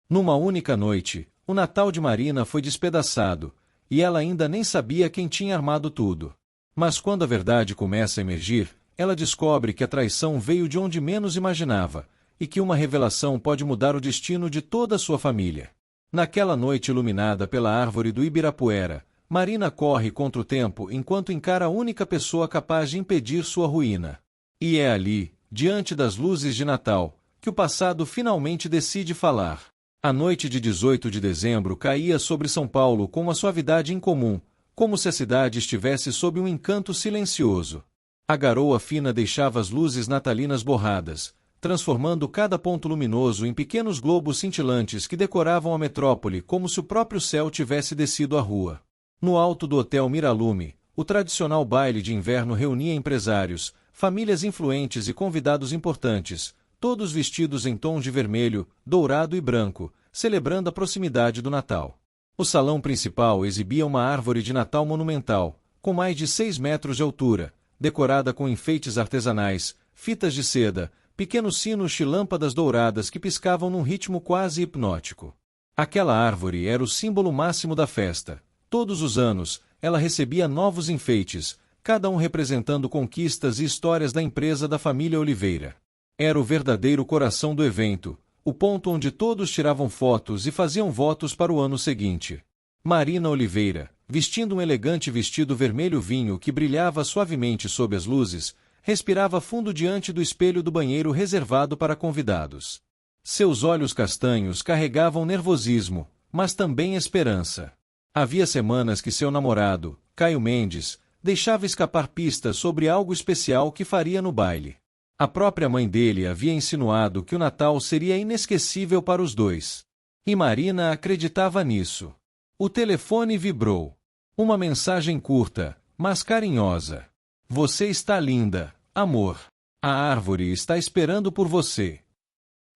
Numa única noite, o Natal de Marina foi despedaçado, e ela ainda nem sabia quem tinha armado tudo. Mas quando a verdade começa a emergir, ela descobre que a traição veio de onde menos imaginava, e que uma revelação pode mudar o destino de toda a sua família. Naquela noite iluminada pela árvore do Ibirapuera, Marina corre contra o tempo enquanto encara a única pessoa capaz de impedir sua ruína. E é ali, diante das luzes de Natal, que o passado finalmente decide falar. A noite de 18 de dezembro caía sobre São Paulo com uma suavidade incomum, como se a cidade estivesse sob um encanto silencioso. A garoa fina deixava as luzes natalinas borradas, transformando cada ponto luminoso em pequenos globos cintilantes que decoravam a metrópole como se o próprio céu tivesse descido a rua. No alto do Hotel Miralume, o tradicional baile de inverno reunia empresários, famílias influentes e convidados importantes, todos vestidos em tons de vermelho, dourado e branco, celebrando a proximidade do Natal. O salão principal exibia uma árvore de Natal monumental, com mais de 6 metros de altura, decorada com enfeites artesanais, fitas de seda, pequenos sinos e lâmpadas douradas que piscavam num ritmo quase hipnótico. Aquela árvore era o símbolo máximo da festa. Todos os anos, ela recebia novos enfeites, cada um representando conquistas e histórias da empresa da família Oliveira. Era o verdadeiro coração do evento, o ponto onde todos tiravam fotos e faziam votos para o ano seguinte. Marina Oliveira, vestindo um elegante vestido vermelho vinho que brilhava suavemente sob as luzes, respirava fundo diante do espelho do banheiro reservado para convidados. Seus olhos castanhos carregavam nervosismo, mas também esperança. Havia semanas que seu namorado, Caio Mendes, deixava escapar pistas sobre algo especial que faria no baile. A própria mãe dele havia insinuado que o Natal seria inesquecível para os dois. E Marina acreditava nisso. O telefone vibrou. Uma mensagem curta, mas carinhosa. Você está linda, amor. A árvore está esperando por você.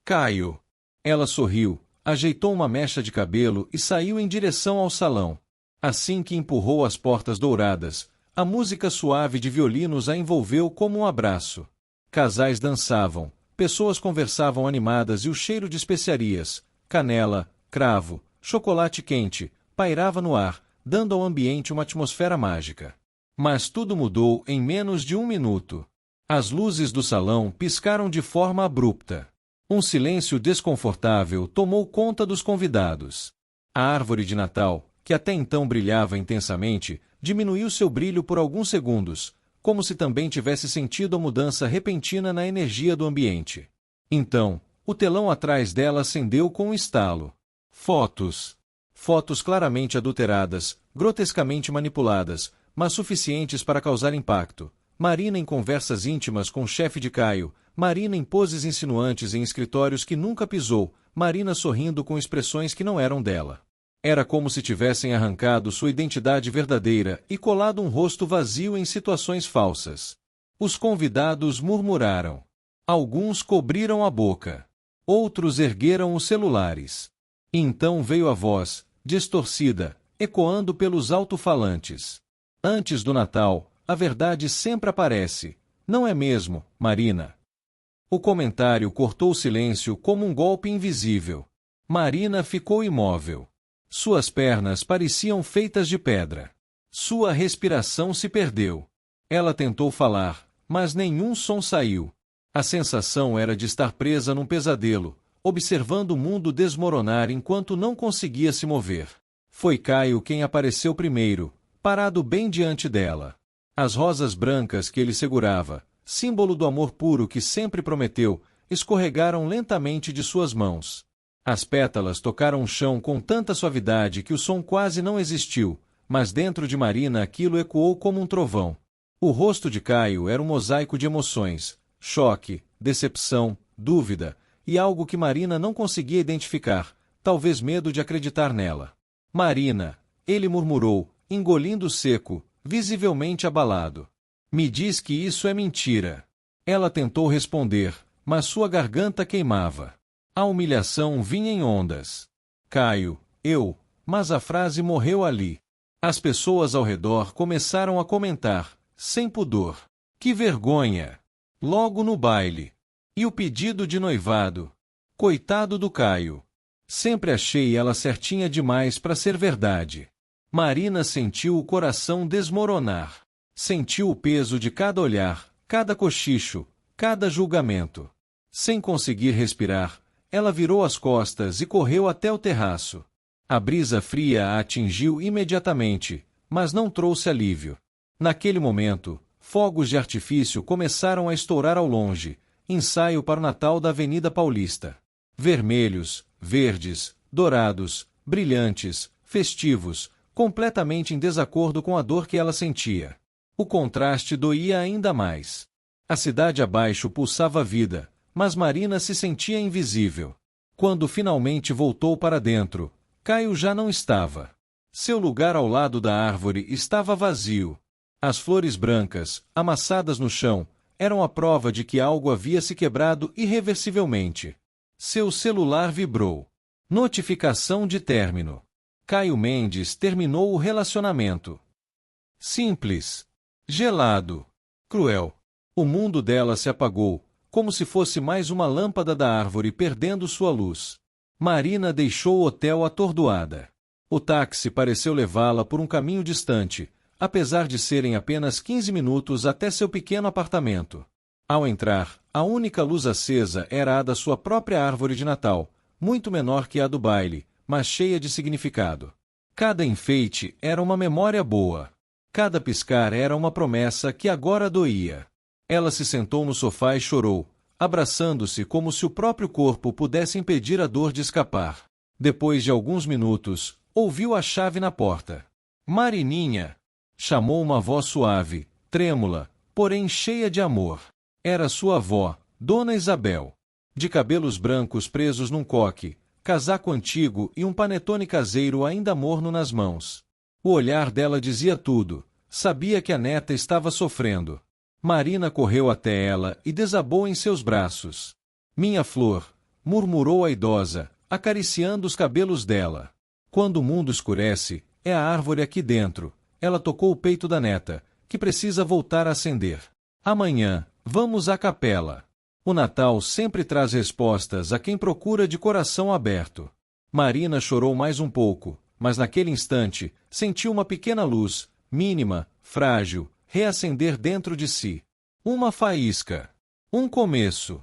Caio. Ela sorriu, ajeitou uma mecha de cabelo e saiu em direção ao salão. Assim que empurrou as portas douradas, a música suave de violinos a envolveu como um abraço. Casais dançavam, pessoas conversavam animadas e o cheiro de especiarias, canela, cravo, chocolate quente, pairava no ar, dando ao ambiente uma atmosfera mágica. Mas tudo mudou em menos de 1 minuto. As luzes do salão piscaram de forma abrupta. Um silêncio desconfortável tomou conta dos convidados. A árvore de Natal, que até então brilhava intensamente, diminuiu seu brilho por alguns segundos, como se também tivesse sentido a mudança repentina na energia do ambiente. Então, o telão atrás dela acendeu com um estalo. Fotos. Fotos claramente adulteradas, grotescamente manipuladas, mas suficientes para causar impacto. Marina em conversas íntimas com o chefe de Caio, Marina em poses insinuantes em escritórios que nunca pisou, Marina sorrindo com expressões que não eram dela. Era como se tivessem arrancado sua identidade verdadeira e colado um rosto vazio em situações falsas. Os convidados murmuraram. Alguns cobriram a boca. Outros ergueram os celulares. Então veio a voz, distorcida, ecoando pelos alto-falantes. Antes do Natal, a verdade sempre aparece. Não é mesmo, Marina? O comentário cortou o silêncio como um golpe invisível. Marina ficou imóvel. Suas pernas pareciam feitas de pedra. Sua respiração se perdeu. Ela tentou falar, mas nenhum som saiu. A sensação era de estar presa num pesadelo, observando o mundo desmoronar enquanto não conseguia se mover. Foi Caio quem apareceu primeiro, parado bem diante dela. As rosas brancas que ele segurava, símbolo do amor puro que sempre prometeu, escorregaram lentamente de suas mãos. As pétalas tocaram o chão com tanta suavidade que o som quase não existiu, mas dentro de Marina aquilo ecoou como um trovão. O rosto de Caio era um mosaico de emoções, choque, decepção, dúvida, e algo que Marina não conseguia identificar, talvez medo de acreditar nela. Marina, ele murmurou, engolindo seco, visivelmente abalado. Me diz que isso é mentira. Ela tentou responder, mas sua garganta queimava. A humilhação vinha em ondas. Caio, mas a frase morreu ali. As pessoas ao redor começaram a comentar, sem pudor. Que vergonha! Logo no baile. E o pedido de noivado? Coitado do Caio. Sempre achei ela certinha demais para ser verdade. Marina sentiu o coração desmoronar. Sentiu o peso de cada olhar, cada cochicho, cada julgamento. Sem conseguir respirar, ela virou as costas e correu até o terraço. A brisa fria a atingiu imediatamente, mas não trouxe alívio. Naquele momento, fogos de artifício começaram a estourar ao longe, ensaio para o Natal da Avenida Paulista. Vermelhos, verdes, dourados, brilhantes, festivos, completamente em desacordo com a dor que ela sentia. O contraste doía ainda mais. A cidade abaixo pulsava vida, mas Marina se sentia invisível. Quando finalmente voltou para dentro, Caio já não estava. Seu lugar ao lado da árvore estava vazio. As flores brancas, amassadas no chão, eram a prova de que algo havia se quebrado irreversivelmente. Seu celular vibrou. Notificação de término. Caio Mendes terminou o relacionamento. Simples. Gelado. Cruel. O mundo dela se apagou, como se fosse mais uma lâmpada da árvore perdendo sua luz. Marina deixou o hotel atordoada. O táxi pareceu levá-la por um caminho distante, apesar de serem apenas 15 minutos até seu pequeno apartamento. Ao entrar, a única luz acesa era a da sua própria árvore de Natal, muito menor que a do baile, mas cheia de significado. Cada enfeite era uma memória boa. Cada piscar era uma promessa que agora doía. Ela se sentou no sofá e chorou, abraçando-se como se o próprio corpo pudesse impedir a dor de escapar. Depois de alguns minutos, ouviu a chave na porta. Marininha! Chamou uma voz suave, trêmula, porém cheia de amor. Era sua avó, Dona Isabel. De cabelos brancos presos num coque, casaco antigo e um panetone caseiro ainda morno nas mãos. O olhar dela dizia tudo. Sabia que a neta estava sofrendo. Marina correu até ela e desabou em seus braços. Minha flor, murmurou a idosa, acariciando os cabelos dela. Quando o mundo escurece, é a árvore aqui dentro. Ela tocou o peito da neta, que precisa voltar a acender. Amanhã, vamos à capela. O Natal sempre traz respostas a quem procura de coração aberto. Marina chorou mais um pouco, mas naquele instante, sentiu uma pequena luz, mínima, frágil, reacender dentro de si. Uma faísca. Um começo.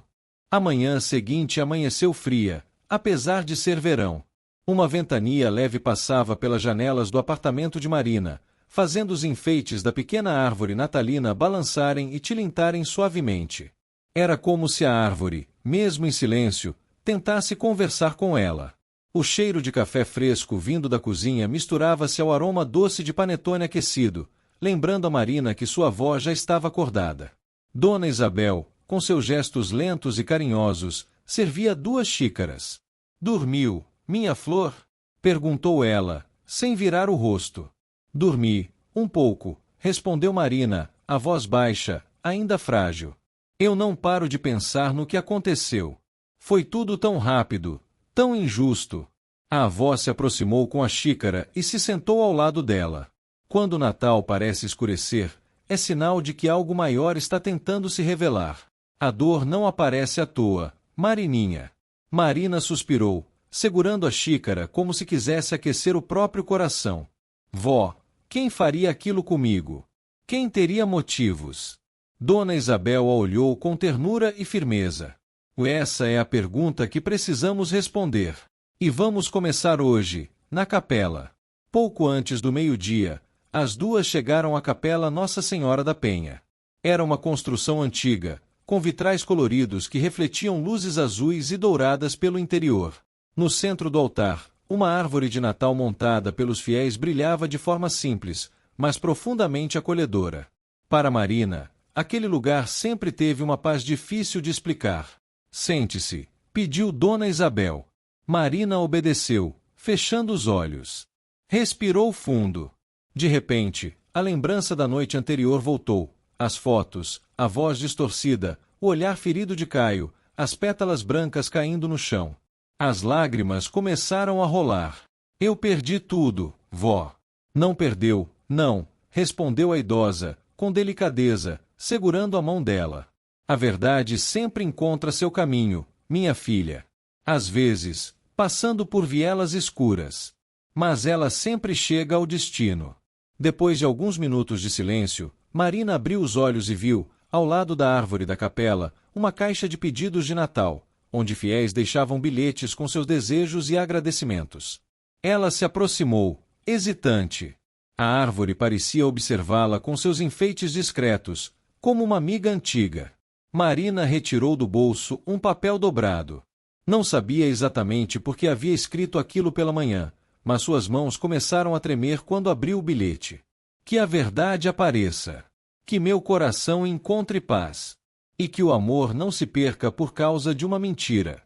A manhã seguinte amanheceu fria, apesar de ser verão. Uma ventania leve passava pelas janelas do apartamento de Marina, fazendo os enfeites da pequena árvore natalina balançarem e tilintarem suavemente. Era como se a árvore, mesmo em silêncio, tentasse conversar com ela. O cheiro de café fresco vindo da cozinha misturava-se ao aroma doce de panetone aquecido, lembrando a Marina que sua avó já estava acordada. Dona Isabel, com seus gestos lentos e carinhosos, servia 2 xícaras. Dormiu, minha flor? Perguntou ela, sem virar o rosto. Dormi, um pouco, respondeu Marina, a voz baixa, ainda frágil. Eu não paro de pensar no que aconteceu. Foi tudo tão rápido, tão injusto. A avó se aproximou com a xícara e se sentou ao lado dela. Quando o Natal parece escurecer, é sinal de que algo maior está tentando se revelar. A dor não aparece à toa, Marininha. Marina suspirou, segurando a xícara como se quisesse aquecer o próprio coração. Vó, quem faria aquilo comigo? Quem teria motivos? Dona Isabel a olhou com ternura e firmeza. Essa é a pergunta que precisamos responder. E vamos começar hoje, na capela. Pouco antes do meio-dia, as 2 chegaram à capela Nossa Senhora da Penha. Era uma construção antiga, com vitrais coloridos que refletiam luzes azuis e douradas pelo interior. No centro do altar, uma árvore de Natal montada pelos fiéis brilhava de forma simples, mas profundamente acolhedora. Para Marina, aquele lugar sempre teve uma paz difícil de explicar. Sente-se, pediu Dona Isabel. Marina obedeceu, fechando os olhos. Respirou fundo. De repente, a lembrança da noite anterior voltou. As fotos, a voz distorcida, o olhar ferido de Caio, as pétalas brancas caindo no chão. As lágrimas começaram a rolar. Eu perdi tudo, vó. Não perdeu, não, respondeu a idosa, com delicadeza, segurando a mão dela. A verdade sempre encontra seu caminho, minha filha. Às vezes, passando por vielas escuras. Mas ela sempre chega ao destino. Depois de alguns minutos de silêncio, Marina abriu os olhos e viu, ao lado da árvore da capela, uma caixa de pedidos de Natal, onde fiéis deixavam bilhetes com seus desejos e agradecimentos. Ela se aproximou, hesitante. A árvore parecia observá-la com seus enfeites discretos, como uma amiga antiga. Marina retirou do bolso um papel dobrado. Não sabia exatamente por que havia escrito aquilo pela manhã, mas suas mãos começaram a tremer quando abriu o bilhete. Que a verdade apareça. Que meu coração encontre paz. E que o amor não se perca por causa de uma mentira.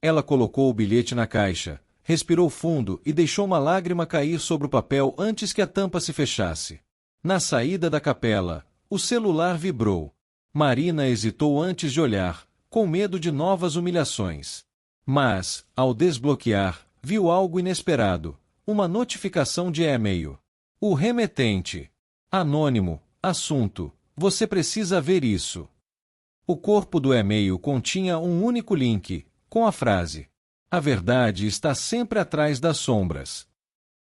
Ela colocou o bilhete na caixa, respirou fundo e deixou uma lágrima cair sobre o papel antes que a tampa se fechasse. Na saída da capela, o celular vibrou. Marina hesitou antes de olhar, com medo de novas humilhações. Mas, ao desbloquear, viu algo inesperado, uma notificação de e-mail. O remetente. Anônimo, assunto, você precisa ver isso. O corpo do e-mail continha um único link, com a frase: a verdade está sempre atrás das sombras.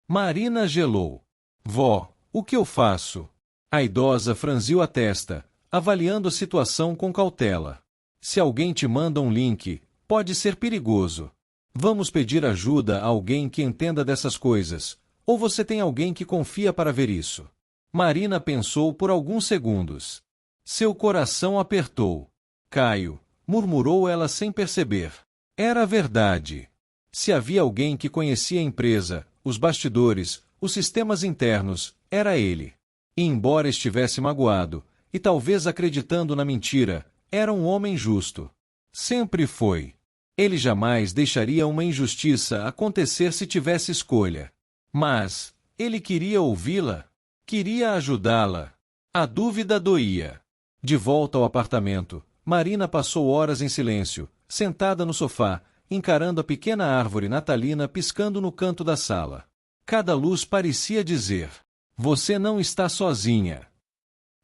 Marina gelou. Vó, o que eu faço? A idosa franziu a testa, avaliando a situação com cautela. Se alguém te manda um link, pode ser perigoso. Vamos pedir ajuda a alguém que entenda dessas coisas, ou você tem alguém que confia para ver isso? Marina pensou por alguns segundos. Seu coração apertou. Caio, murmurou ela sem perceber. Era verdade. Se havia alguém que conhecia a empresa, os bastidores, os sistemas internos, era ele. E embora estivesse magoado, e talvez acreditando na mentira, era um homem justo. Sempre foi. Ele jamais deixaria uma injustiça acontecer se tivesse escolha. Mas, ele queria ouvi-la? Queria ajudá-la? A dúvida doía. De volta ao apartamento, Marina passou horas em silêncio, sentada no sofá, encarando a pequena árvore natalina piscando no canto da sala. Cada luz parecia dizer: você não está sozinha.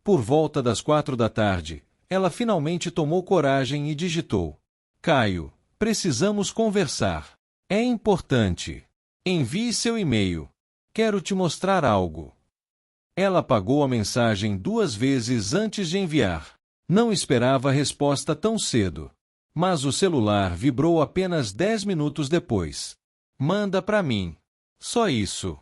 Por volta das 4 da tarde, ela finalmente tomou coragem e digitou: Caio, precisamos conversar. É importante. Envie seu e-mail. Quero te mostrar algo. Ela apagou a mensagem 2 vezes antes de enviar. Não esperava a resposta tão cedo. Mas o celular vibrou apenas 10 minutos depois. Manda para mim. Só isso.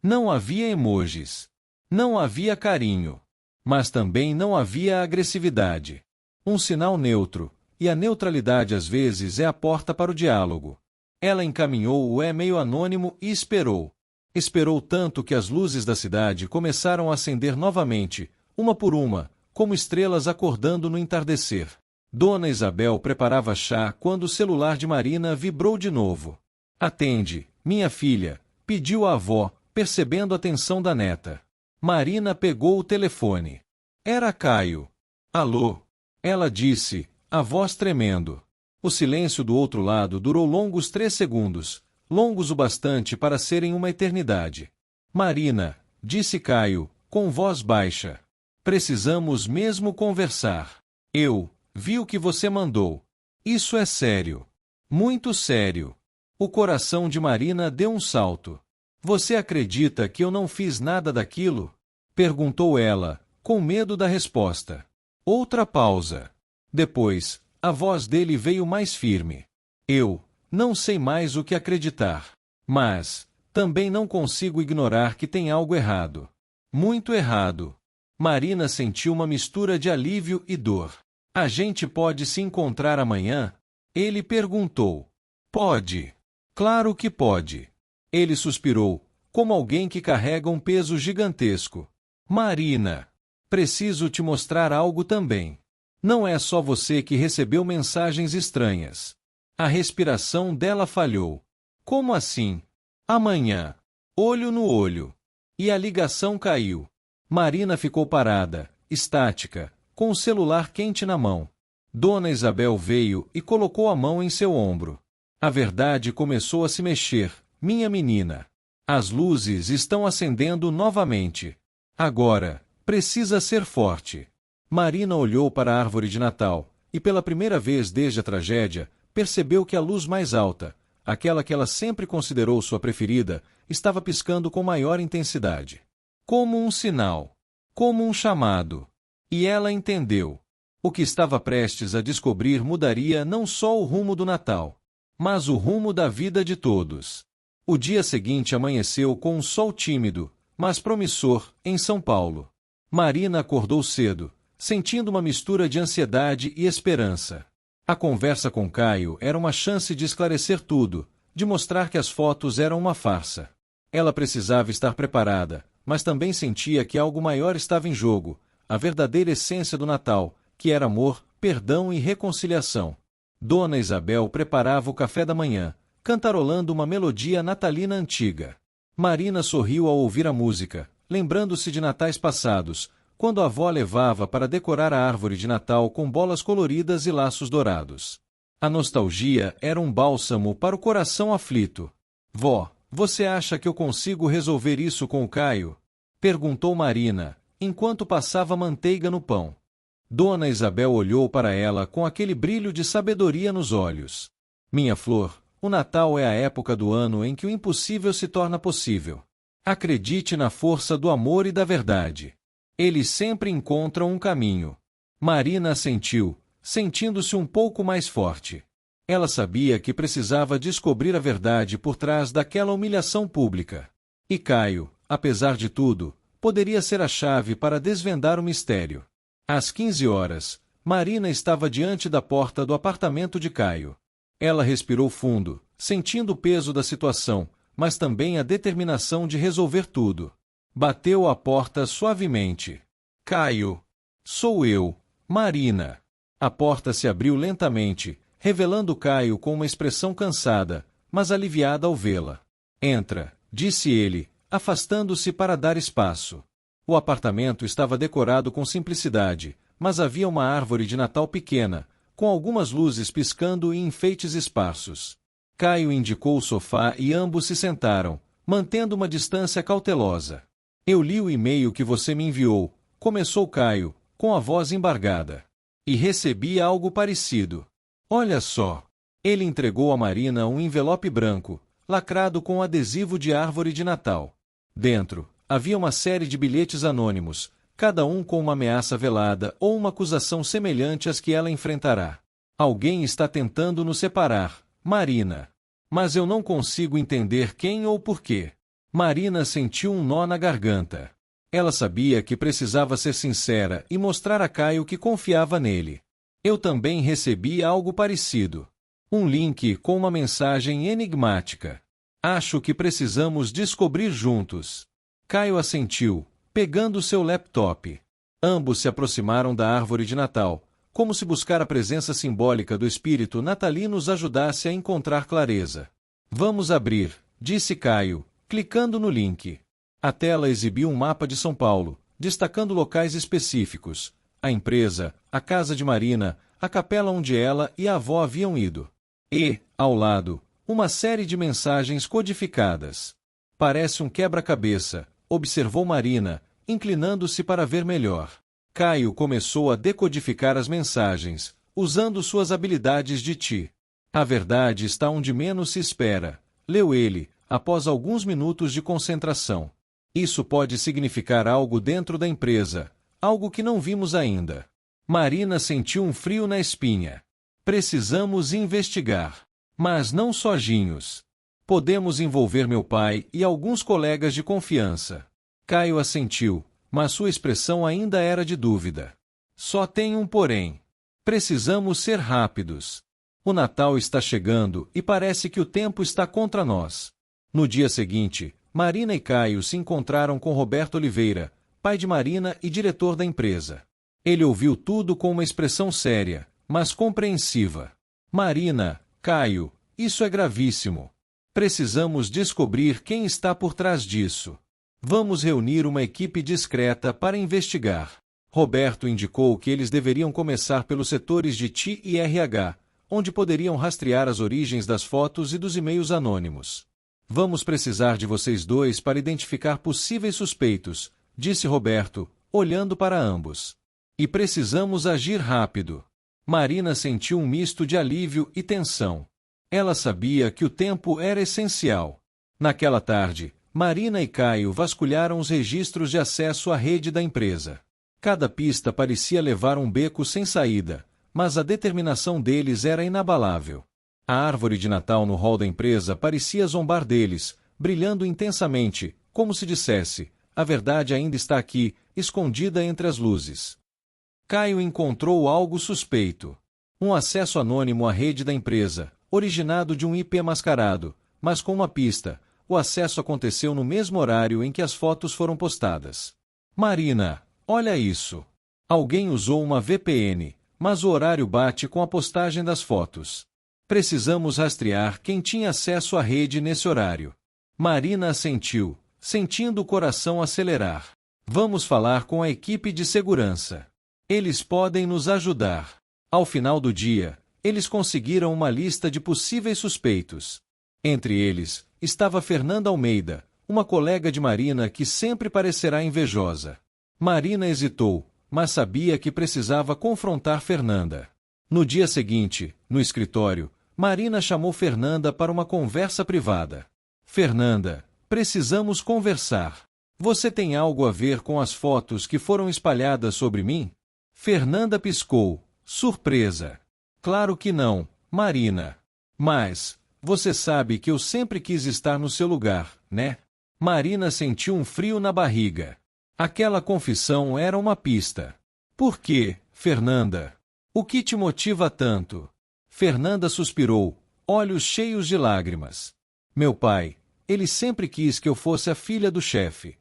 Não havia emojis. Não havia carinho. Mas também não havia agressividade. Um sinal neutro, e a neutralidade às vezes é a porta para o diálogo. Ela encaminhou o e-mail anônimo e esperou. Esperou tanto que as luzes da cidade começaram a acender novamente, uma por uma, como estrelas acordando no entardecer. Dona Isabel preparava chá quando o celular de Marina vibrou de novo. Atende, minha filha, pediu a avó, percebendo a tensão da neta. Marina pegou o telefone. Era Caio. Alô? Ela disse, a voz tremendo. O silêncio do outro lado durou longos 3 segundos, longos o bastante para serem uma eternidade. Marina, disse Caio, com voz baixa. Precisamos mesmo conversar. Eu vi o que você mandou. Isso é sério. Muito sério. O coração de Marina deu um salto. Você acredita que eu não fiz nada daquilo? Perguntou ela, com medo da resposta. Outra pausa. Depois, a voz dele veio mais firme. Eu não sei mais o que acreditar. Mas também não consigo ignorar que tem algo errado. Muito errado. Marina sentiu uma mistura de alívio e dor. A gente pode se encontrar amanhã? Ele perguntou. Pode. Claro que pode. Ele suspirou, como alguém que carrega um peso gigantesco. Marina, preciso te mostrar algo também. Não é só você que recebeu mensagens estranhas. A respiração dela falhou. Como assim? Amanhã. Olho no olho. E a ligação caiu. Marina ficou parada, estática, com o celular quente na mão. Dona Isabel veio e colocou a mão em seu ombro. A verdade começou a se mexer, minha menina. As luzes estão acendendo novamente. Agora, precisa ser forte. Marina olhou para a árvore de Natal, e pela primeira vez desde a tragédia, percebeu que a luz mais alta, aquela que ela sempre considerou sua preferida, estava piscando com maior intensidade. Como um sinal. Como um chamado. E ela entendeu. O que estava prestes a descobrir mudaria não só o rumo do Natal, mas o rumo da vida de todos. O dia seguinte amanheceu com um sol tímido, mas promissor, em São Paulo. Marina acordou cedo, sentindo uma mistura de ansiedade e esperança. A conversa com Caio era uma chance de esclarecer tudo, de mostrar que as fotos eram uma farsa. Ela precisava estar preparada, mas também sentia que algo maior estava em jogo, a verdadeira essência do Natal, que era amor, perdão e reconciliação. Dona Isabel preparava o café da manhã, cantarolando uma melodia natalina antiga. Marina sorriu ao ouvir a música, lembrando-se de natais passados, quando a avó levava para decorar a árvore de Natal com bolas coloridas e laços dourados. A nostalgia era um bálsamo para o coração aflito. Vó, você acha que eu consigo resolver isso com o Caio? Perguntou Marina, enquanto passava manteiga no pão. Dona Isabel olhou para ela com aquele brilho de sabedoria nos olhos. Minha flor, o Natal é a época do ano em que o impossível se torna possível. Acredite na força do amor e da verdade. Eles sempre encontram um caminho. Marina assentiu, sentindo-se um pouco mais forte. Ela sabia que precisava descobrir a verdade por trás daquela humilhação pública. E Caio, apesar de tudo, poderia ser a chave para desvendar o mistério. Às 15 horas, Marina estava diante da porta do apartamento de Caio. Ela respirou fundo, sentindo o peso da situação, mas também a determinação de resolver tudo. Bateu à porta suavemente. Caio. Sou eu, Marina. A porta se abriu lentamente, revelando Caio com uma expressão cansada, mas aliviada ao vê-la. Entra, disse ele, afastando-se para dar espaço. O apartamento estava decorado com simplicidade, mas havia uma árvore de Natal pequena, com algumas luzes piscando e enfeites esparsos. Caio indicou o sofá e ambos se sentaram, mantendo uma distância cautelosa. Eu li o e-mail que você me enviou, começou Caio, com a voz embargada. E recebi algo parecido. Olha só. Ele entregou a Marina um envelope branco, lacrado com adesivo de árvore de Natal. Dentro, havia uma série de bilhetes anônimos, cada um com uma ameaça velada ou uma acusação semelhante às que ela enfrentará. Alguém está tentando nos separar, Marina. Mas eu não consigo entender quem ou porquê. Marina sentiu um nó na garganta. Ela sabia que precisava ser sincera e mostrar a Caio que confiava nele. Eu também recebi algo parecido. Um link com uma mensagem enigmática. Acho que precisamos descobrir juntos. Caio assentiu, pegando seu laptop. Ambos se aproximaram da árvore de Natal, como se buscar a presença simbólica do espírito natalino os ajudasse a encontrar clareza. Vamos abrir, disse Caio, clicando no link. A tela exibiu um mapa de São Paulo, destacando locais específicos: a empresa, a casa de Marina, a capela onde ela e a avó haviam ido. E, ao lado, uma série de mensagens codificadas. Parece um quebra-cabeça, observou Marina, inclinando-se para ver melhor. Caio começou a decodificar as mensagens, usando suas habilidades de Ti. A verdade está onde menos se espera, leu ele, após alguns minutos de concentração. Isso pode significar algo dentro da empresa, algo que não vimos ainda. Marina sentiu um frio na espinha. Precisamos investigar. Mas não sozinhos. Podemos envolver meu pai e alguns colegas de confiança. Caio assentiu, mas sua expressão ainda era de dúvida. Só tem um porém. Precisamos ser rápidos. O Natal está chegando e parece que o tempo está contra nós. No dia seguinte, Marina e Caio se encontraram com Roberto Oliveira, pai de Marina e diretor da empresa. Ele ouviu tudo com uma expressão séria, mas compreensiva. Marina, Caio, isso é gravíssimo. Precisamos descobrir quem está por trás disso. Vamos reunir uma equipe discreta para investigar. Roberto indicou que eles deveriam começar pelos setores de TI e RH, onde poderiam rastrear as origens das fotos e dos e-mails anônimos. Vamos precisar de vocês dois para identificar possíveis suspeitos, disse Roberto, olhando para ambos. E precisamos agir rápido. Marina sentiu um misto de alívio e tensão. Ela sabia que o tempo era essencial. Naquela tarde, Marina e Caio vasculharam os registros de acesso à rede da empresa. Cada pista parecia levar um beco sem saída, mas a determinação deles era inabalável. A árvore de Natal no hall da empresa parecia zombar deles, brilhando intensamente, como se dissesse: a verdade ainda está aqui, escondida entre as luzes. Caio encontrou algo suspeito. Um acesso anônimo à rede da empresa, originado de um IP mascarado, mas com uma pista. O acesso aconteceu no mesmo horário em que as fotos foram postadas. Marina, olha isso. Alguém usou uma VPN, mas o horário bate com a postagem das fotos. Precisamos rastrear quem tinha acesso à rede nesse horário. Marina assentiu, sentindo o coração acelerar. Vamos falar com a equipe de segurança. Eles podem nos ajudar. Ao final do dia, eles conseguiram uma lista de possíveis suspeitos. Entre eles, estava Fernanda Almeida, uma colega de Marina que sempre parecerá invejosa. Marina hesitou, mas sabia que precisava confrontar Fernanda. No dia seguinte, no escritório, Marina chamou Fernanda para uma conversa privada. Fernanda, precisamos conversar. Você tem algo a ver com as fotos que foram espalhadas sobre mim? Fernanda piscou, surpresa. Claro que não, Marina. Mas, você sabe que eu sempre quis estar no seu lugar, né? Marina sentiu um frio na barriga. Aquela confissão era uma pista. Por quê, Fernanda? O que te motiva tanto? Fernanda suspirou, olhos cheios de lágrimas. Meu pai, ele sempre quis que eu fosse a filha do chefe.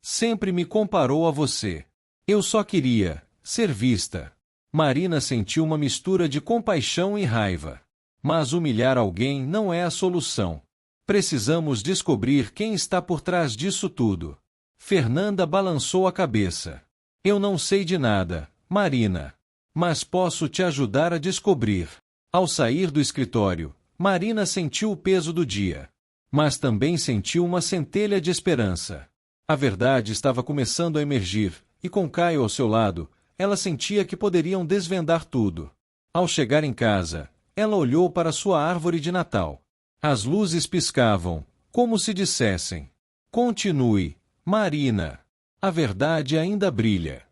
Sempre me comparou a você. Eu só queria ser vista. Marina sentiu uma mistura de compaixão e raiva. Mas humilhar alguém não é a solução. Precisamos descobrir quem está por trás disso tudo. Fernanda balançou a cabeça. Eu não sei de nada, Marina. Mas posso te ajudar a descobrir. Ao sair do escritório, Marina sentiu o peso do dia. Mas também sentiu uma centelha de esperança. A verdade estava começando a emergir, e com Caio ao seu lado, ela sentia que poderiam desvendar tudo. Ao chegar em casa, ela olhou para sua árvore de Natal. As luzes piscavam, como se dissessem: continue, Marina. A verdade ainda brilha.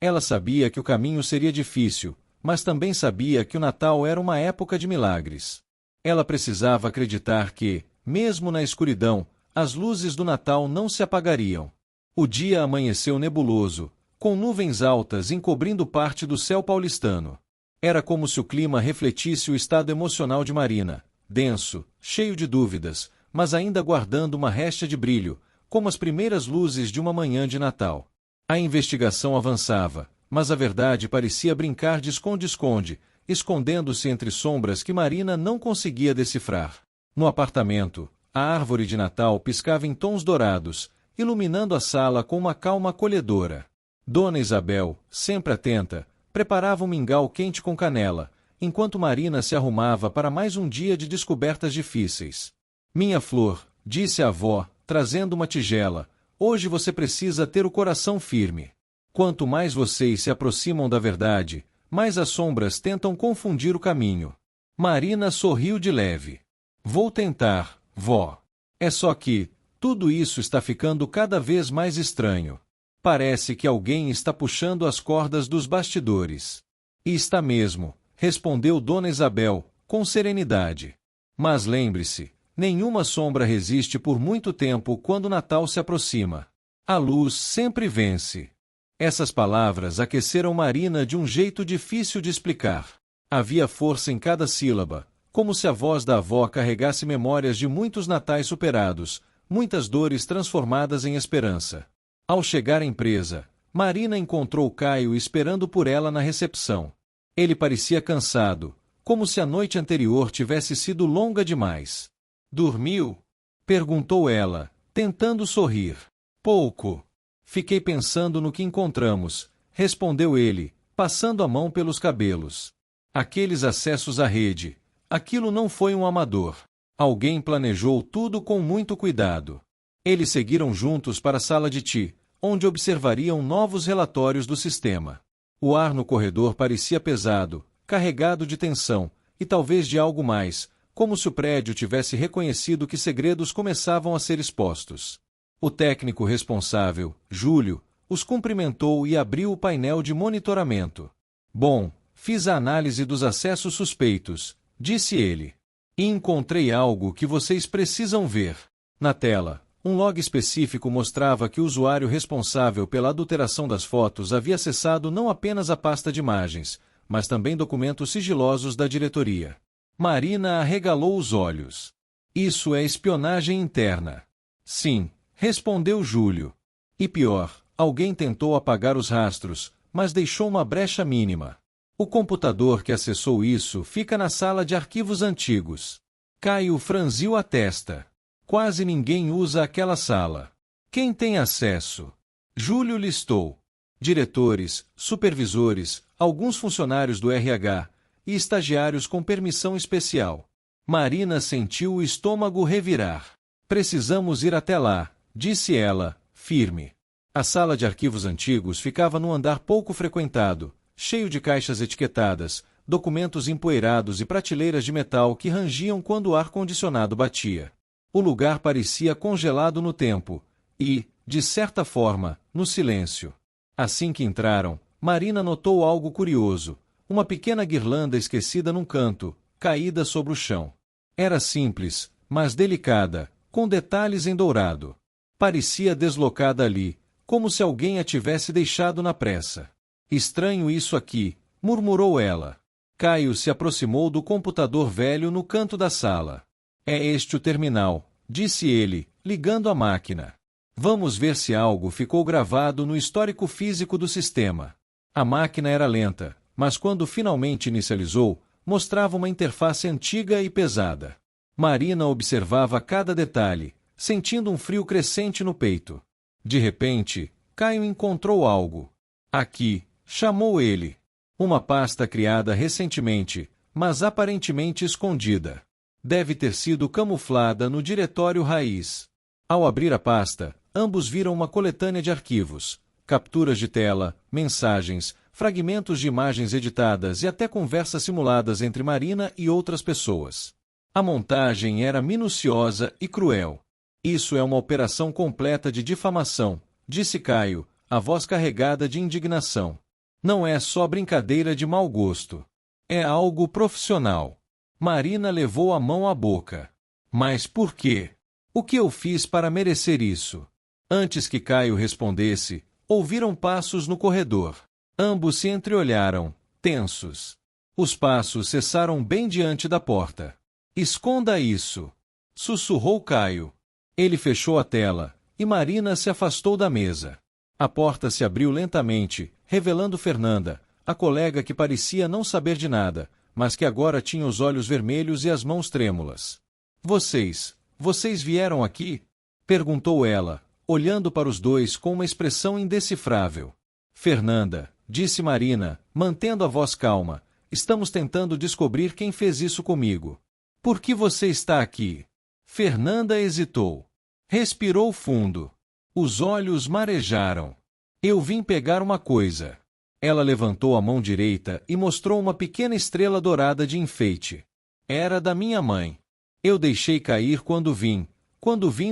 Ela sabia que o caminho seria difícil, mas também sabia que o Natal era uma época de milagres. Ela precisava acreditar que, mesmo na escuridão, as luzes do Natal não se apagariam. O dia amanheceu nebuloso, com nuvens altas encobrindo parte do céu paulistano. Era como se o clima refletisse o estado emocional de Marina, denso, cheio de dúvidas, mas ainda guardando uma réstia de brilho, como as primeiras luzes de uma manhã de Natal. A investigação avançava, mas a verdade parecia brincar de esconde-esconde, escondendo-se entre sombras que Marina não conseguia decifrar. No apartamento, a árvore de Natal piscava em tons dourados, iluminando a sala com uma calma acolhedora. Dona Isabel, sempre atenta, preparava um mingau quente com canela, enquanto Marina se arrumava para mais um dia de descobertas difíceis. Minha flor, disse a avó, trazendo uma tigela, hoje você precisa ter o coração firme. Quanto mais vocês se aproximam da verdade, mais as sombras tentam confundir o caminho. Marina sorriu de leve. Vou tentar, vó. É só que, tudo isso está ficando cada vez mais estranho. Parece que alguém está puxando as cordas dos bastidores. E está mesmo, respondeu Dona Isabel, com serenidade. Mas lembre-se, nenhuma sombra resiste por muito tempo quando o Natal se aproxima. A luz sempre vence. Essas palavras aqueceram Marina de um jeito difícil de explicar. Havia força em cada sílaba, como se a voz da avó carregasse memórias de muitos natais superados, muitas dores transformadas em esperança. Ao chegar à empresa, Marina encontrou Caio esperando por ela na recepção. Ele parecia cansado, como se a noite anterior tivesse sido longa demais. Dormiu? Perguntou ela, tentando sorrir. Pouco. Fiquei pensando no que encontramos, respondeu ele, passando a mão pelos cabelos. Aqueles acessos à rede. Aquilo não foi um amador. Alguém planejou tudo com muito cuidado. Eles seguiram juntos para a sala de Ti, onde observariam novos relatórios do sistema. O ar no corredor parecia pesado, carregado de tensão, e talvez de algo mais, como se o prédio tivesse reconhecido que segredos começavam a ser expostos. O técnico responsável, Júlio, os cumprimentou e abriu o painel de monitoramento. Bom, fiz a análise dos acessos suspeitos, disse ele. E encontrei algo que vocês precisam ver. Na tela, um log específico mostrava que o usuário responsável pela adulteração das fotos havia acessado não apenas a pasta de imagens, mas também documentos sigilosos da diretoria. Marina arregalou os olhos. Isso é espionagem interna. Sim, respondeu Júlio. E pior, alguém tentou apagar os rastros, mas deixou uma brecha mínima. O computador que acessou isso fica na sala de arquivos antigos. Caio franziu a testa. Quase ninguém usa aquela sala. Quem tem acesso? Júlio listou. Diretores, supervisores, alguns funcionários do RH e estagiários com permissão especial. Marina sentiu o estômago revirar. Precisamos ir até lá, disse ela, firme. A sala de arquivos antigos ficava num andar pouco frequentado, cheio de caixas etiquetadas, documentos empoeirados e prateleiras de metal que rangiam quando o ar-condicionado batia. O lugar parecia congelado no tempo e, de certa forma, no silêncio. Assim que entraram, Marina notou algo curioso, uma pequena guirlanda esquecida num canto, caída sobre o chão. Era simples, mas delicada, com detalhes em dourado. Parecia deslocada ali, como se alguém a tivesse deixado na pressa. Estranho isso aqui, murmurou ela. Caio se aproximou do computador velho no canto da sala. É este o terminal, disse ele, ligando a máquina. Vamos ver se algo ficou gravado no histórico físico do sistema. A máquina era lenta, mas quando finalmente inicializou, mostrava uma interface antiga e pesada. Marina observava cada detalhe, sentindo um frio crescente no peito. De repente, Caio encontrou algo. Aqui, chamou ele. Uma pasta criada recentemente, mas aparentemente escondida. Deve ter sido camuflada no diretório raiz. Ao abrir a pasta, ambos viram uma coletânea de arquivos, capturas de tela, mensagens, fragmentos de imagens editadas e até conversas simuladas entre Marina e outras pessoas. A montagem era minuciosa e cruel. Isso é uma operação completa de difamação, disse Caio, a voz carregada de indignação. Não é só brincadeira de mau gosto. É algo profissional. Marina levou a mão à boca. Mas por quê? O que eu fiz para merecer isso? Antes que Caio respondesse, ouviram passos no corredor. Ambos se entreolharam, tensos. Os passos cessaram bem diante da porta. Esconda isso! Sussurrou Caio. Ele fechou a tela, e Marina se afastou da mesa. A porta se abriu lentamente, revelando Fernanda, a colega que parecia não saber de nada, mas que agora tinha os olhos vermelhos e as mãos trêmulas. Vocês vieram aqui? Perguntou ela, olhando para os dois com uma expressão indecifrável. Fernanda, disse Marina, mantendo a voz calma, estamos tentando descobrir quem fez isso comigo. Por que você está aqui? Fernanda hesitou. Respirou fundo. Os olhos marejaram. Eu vim pegar uma coisa. Ela levantou a mão direita e mostrou uma pequena estrela dourada de enfeite. Era da minha mãe. Eu deixei cair quando vim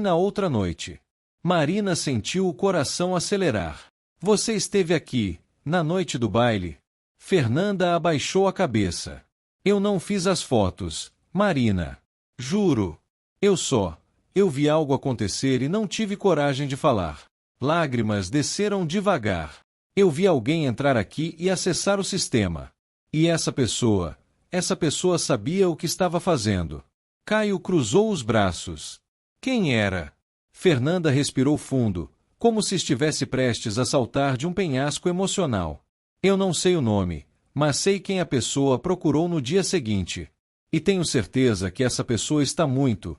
na outra noite. Marina sentiu o coração acelerar. Você esteve aqui, na noite do baile? Fernanda abaixou a cabeça. Eu não fiz as fotos, Marina. Juro. Eu vi algo acontecer e não tive coragem de falar. Lágrimas desceram devagar. Eu vi alguém entrar aqui e acessar o sistema. E essa pessoa sabia o que estava fazendo. Caio cruzou os braços. Quem era? Fernanda respirou fundo, como se estivesse prestes a saltar de um penhasco emocional. Eu não sei o nome, mas sei quem a pessoa procurou no dia seguinte. E tenho certeza que essa pessoa está muito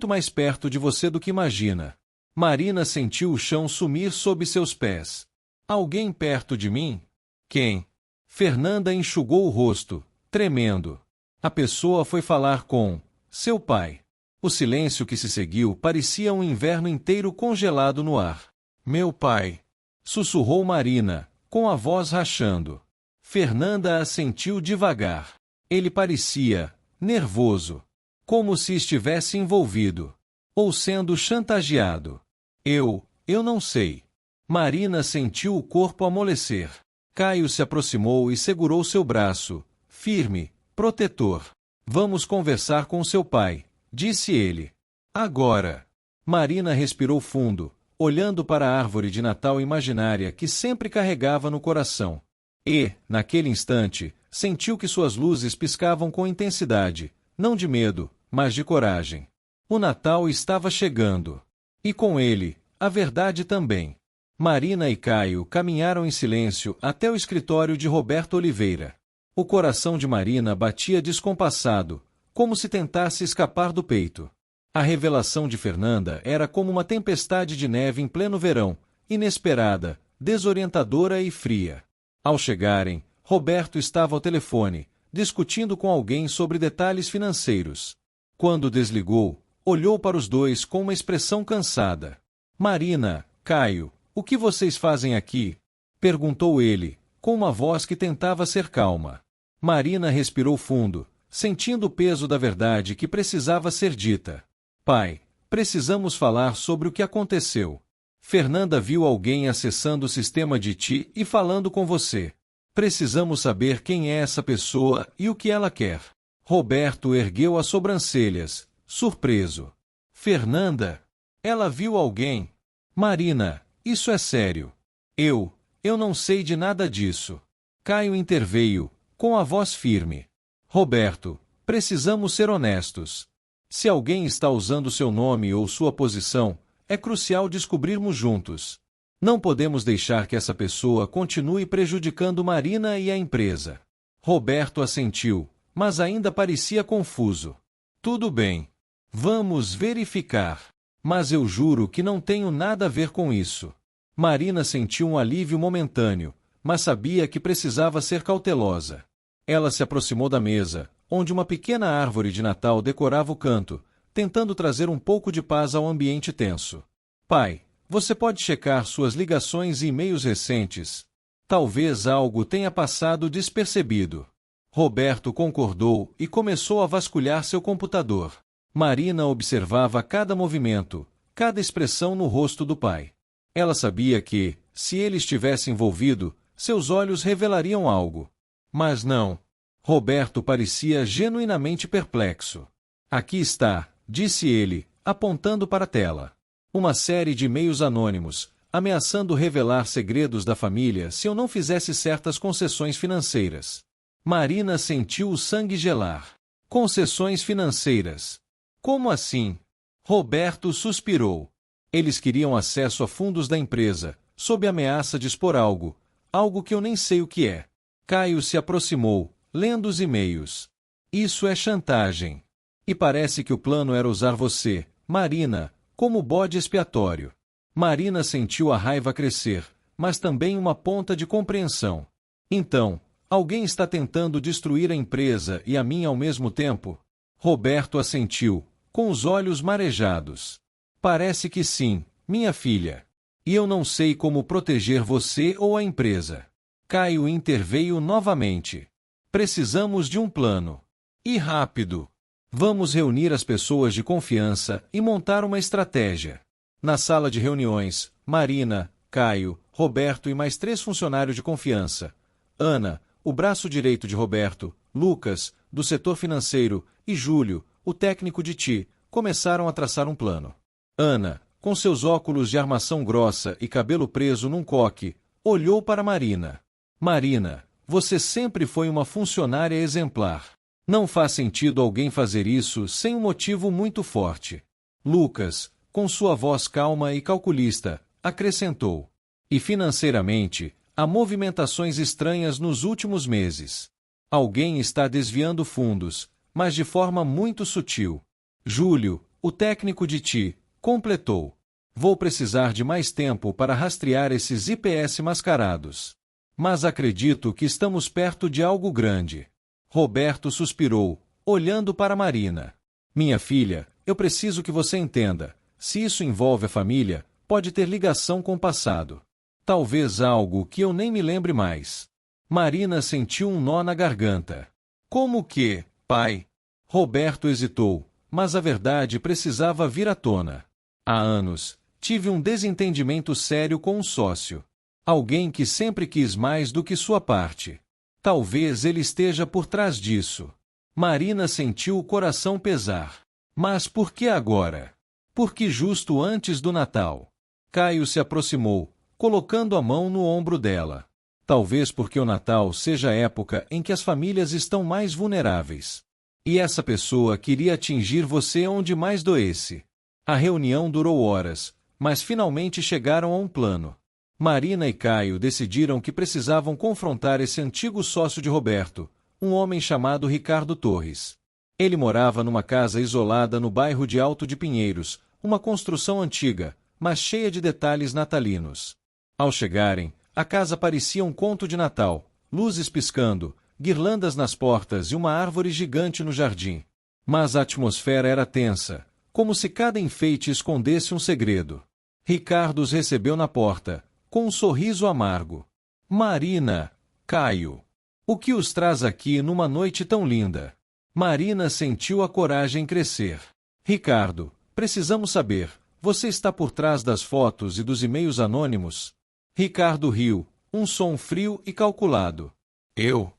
mais perto de você do que imagina. Marina sentiu o chão sumir sob seus pés. Alguém perto de mim? Quem? Fernanda enxugou o rosto, tremendo. A pessoa foi falar com seu pai. O silêncio que se seguiu parecia um inverno inteiro congelado no ar. Meu pai! Sussurrou Marina, com a voz rachando. Fernanda assentiu devagar. Ele parecia nervoso. Como se estivesse envolvido. Ou sendo chantageado. Eu não sei. Marina sentiu o corpo amolecer. Caio se aproximou e segurou seu braço, firme, protetor. Vamos conversar com seu pai, disse ele. Agora. Marina respirou fundo, olhando para a árvore de Natal imaginária que sempre carregava no coração. E, naquele instante, sentiu que suas luzes piscavam com intensidade, não de medo, mas de coragem. O Natal estava chegando. E com ele, a verdade também. Marina e Caio caminharam em silêncio até o escritório de Roberto Oliveira. O coração de Marina batia descompassado, como se tentasse escapar do peito. A revelação de Fernanda era como uma tempestade de neve em pleno verão, inesperada, desorientadora e fria. Ao chegarem, Roberto estava ao telefone, discutindo com alguém sobre detalhes financeiros. Quando desligou, olhou para os dois com uma expressão cansada. Marina, Caio, o que vocês fazem aqui? Perguntou ele, com uma voz que tentava ser calma. Marina respirou fundo, sentindo o peso da verdade que precisava ser dita. Pai, precisamos falar sobre o que aconteceu. Fernanda viu alguém acessando o sistema de Ti e falando com você. Precisamos saber quem é essa pessoa e o que ela quer. Roberto ergueu as sobrancelhas, surpreso. Fernanda? Ela viu alguém? Marina, isso é sério. Eu não sei de nada disso. Caio interveio, com a voz firme. Roberto, precisamos ser honestos. Se alguém está usando seu nome ou sua posição, é crucial descobrirmos juntos. Não podemos deixar que essa pessoa continue prejudicando Marina e a empresa. Roberto assentiu, mas ainda parecia confuso. Tudo bem. Vamos verificar. Mas eu juro que não tenho nada a ver com isso. Marina sentiu um alívio momentâneo, mas sabia que precisava ser cautelosa. Ela se aproximou da mesa, onde uma pequena árvore de Natal decorava o canto, tentando trazer um pouco de paz ao ambiente tenso. Pai, você pode checar suas ligações e e-mails recentes. Talvez algo tenha passado despercebido. Roberto concordou e começou a vasculhar seu computador. Marina observava cada movimento, cada expressão no rosto do pai. Ela sabia que, se ele estivesse envolvido, seus olhos revelariam algo. Mas não. Roberto parecia genuinamente perplexo. Aqui está, disse ele, apontando para a tela. Uma série de e-mails anônimos, ameaçando revelar segredos da família se eu não fizesse certas concessões financeiras. Marina sentiu o sangue gelar. Concessões financeiras. Como assim? Roberto suspirou. Eles queriam acesso a fundos da empresa, sob ameaça de expor algo que eu nem sei o que é. Caio se aproximou, lendo os e-mails. Isso é chantagem. E parece que o plano era usar você, Marina, como bode expiatório. Marina sentiu a raiva crescer, mas também uma ponta de compreensão. Então, alguém está tentando destruir a empresa e a mim ao mesmo tempo? Roberto assentiu, com os olhos marejados. Parece que sim, minha filha. E eu não sei como proteger você ou a empresa. Caio interveio novamente. Precisamos de um plano. E rápido. Vamos reunir as pessoas de confiança e montar uma estratégia. Na sala de reuniões, Marina, Caio, Roberto e mais 3 funcionários de confiança. Ana, o braço direito de Roberto, Lucas, do setor financeiro, e Júlio, o técnico de Ti, começaram a traçar um plano. Ana, com seus óculos de armação grossa e cabelo preso num coque, olhou para Marina. Marina, você sempre foi uma funcionária exemplar. Não faz sentido alguém fazer isso sem um motivo muito forte. Lucas, com sua voz calma e calculista, acrescentou. E financeiramente, há movimentações estranhas nos últimos meses. Alguém está desviando fundos, mas de forma muito sutil. Júlio, o técnico de Ti, completou. Vou precisar de mais tempo para rastrear esses IPS mascarados. Mas acredito que estamos perto de algo grande. Roberto suspirou, olhando para Marina. Minha filha, eu preciso que você entenda. Se isso envolve a família, pode ter ligação com o passado. Talvez algo que eu nem me lembre mais. Marina sentiu um nó na garganta. Como que, pai? Roberto hesitou, mas a verdade precisava vir à tona. Há anos, tive um desentendimento sério com um sócio. Alguém que sempre quis mais do que sua parte. Talvez ele esteja por trás disso. Marina sentiu o coração pesar. Mas por que agora? Por que justo antes do Natal? Caio se aproximou, colocando a mão no ombro dela. Talvez porque o Natal seja a época em que as famílias estão mais vulneráveis. E essa pessoa queria atingir você onde mais doesse. A reunião durou horas, mas finalmente chegaram a um plano. Marina e Caio decidiram que precisavam confrontar esse antigo sócio de Roberto, um homem chamado Ricardo Torres. Ele morava numa casa isolada no bairro de Alto de Pinheiros, uma construção antiga, mas cheia de detalhes natalinos. Ao chegarem, a casa parecia um conto de Natal, luzes piscando, guirlandas nas portas e uma árvore gigante no jardim. Mas a atmosfera era tensa, como se cada enfeite escondesse um segredo. Ricardo os recebeu na porta, com um sorriso amargo. Marina, Caio. O que os traz aqui numa noite tão linda? Marina sentiu a coragem crescer. Ricardo, precisamos saber, você está por trás das fotos e dos e-mails anônimos? Ricardo riu, um som frio e calculado. Eu?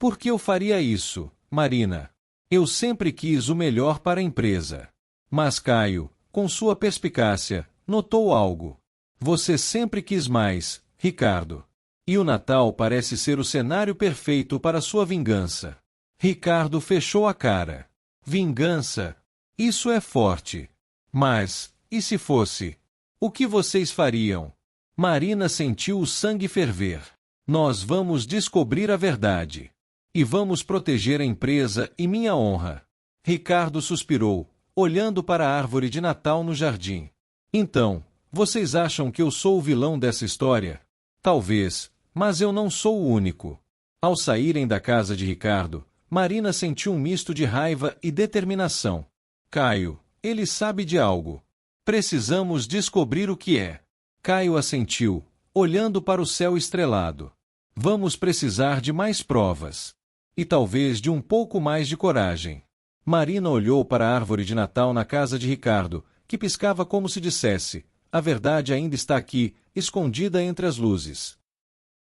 Por que eu faria isso, Marina? Eu sempre quis o melhor para a empresa. Mas Caio, com sua perspicácia, notou algo. Você sempre quis mais, Ricardo. E o Natal parece ser o cenário perfeito para sua vingança. Ricardo fechou a cara. Vingança? Isso é forte. Mas, e se fosse? O que vocês fariam? Marina sentiu o sangue ferver. Nós vamos descobrir a verdade. E vamos proteger a empresa e minha honra. Ricardo suspirou, olhando para a árvore de Natal no jardim. Então, vocês acham que eu sou o vilão dessa história? Talvez, mas eu não sou o único. Ao saírem da casa de Ricardo, Marina sentiu um misto de raiva e determinação. Caio, ele sabe de algo. Precisamos descobrir o que é. Caio assentiu, olhando para o céu estrelado. Vamos precisar de mais provas. E talvez de um pouco mais de coragem. Marina olhou para a árvore de Natal na casa de Ricardo, que piscava como se dissesse: a verdade ainda está aqui, escondida entre as luzes.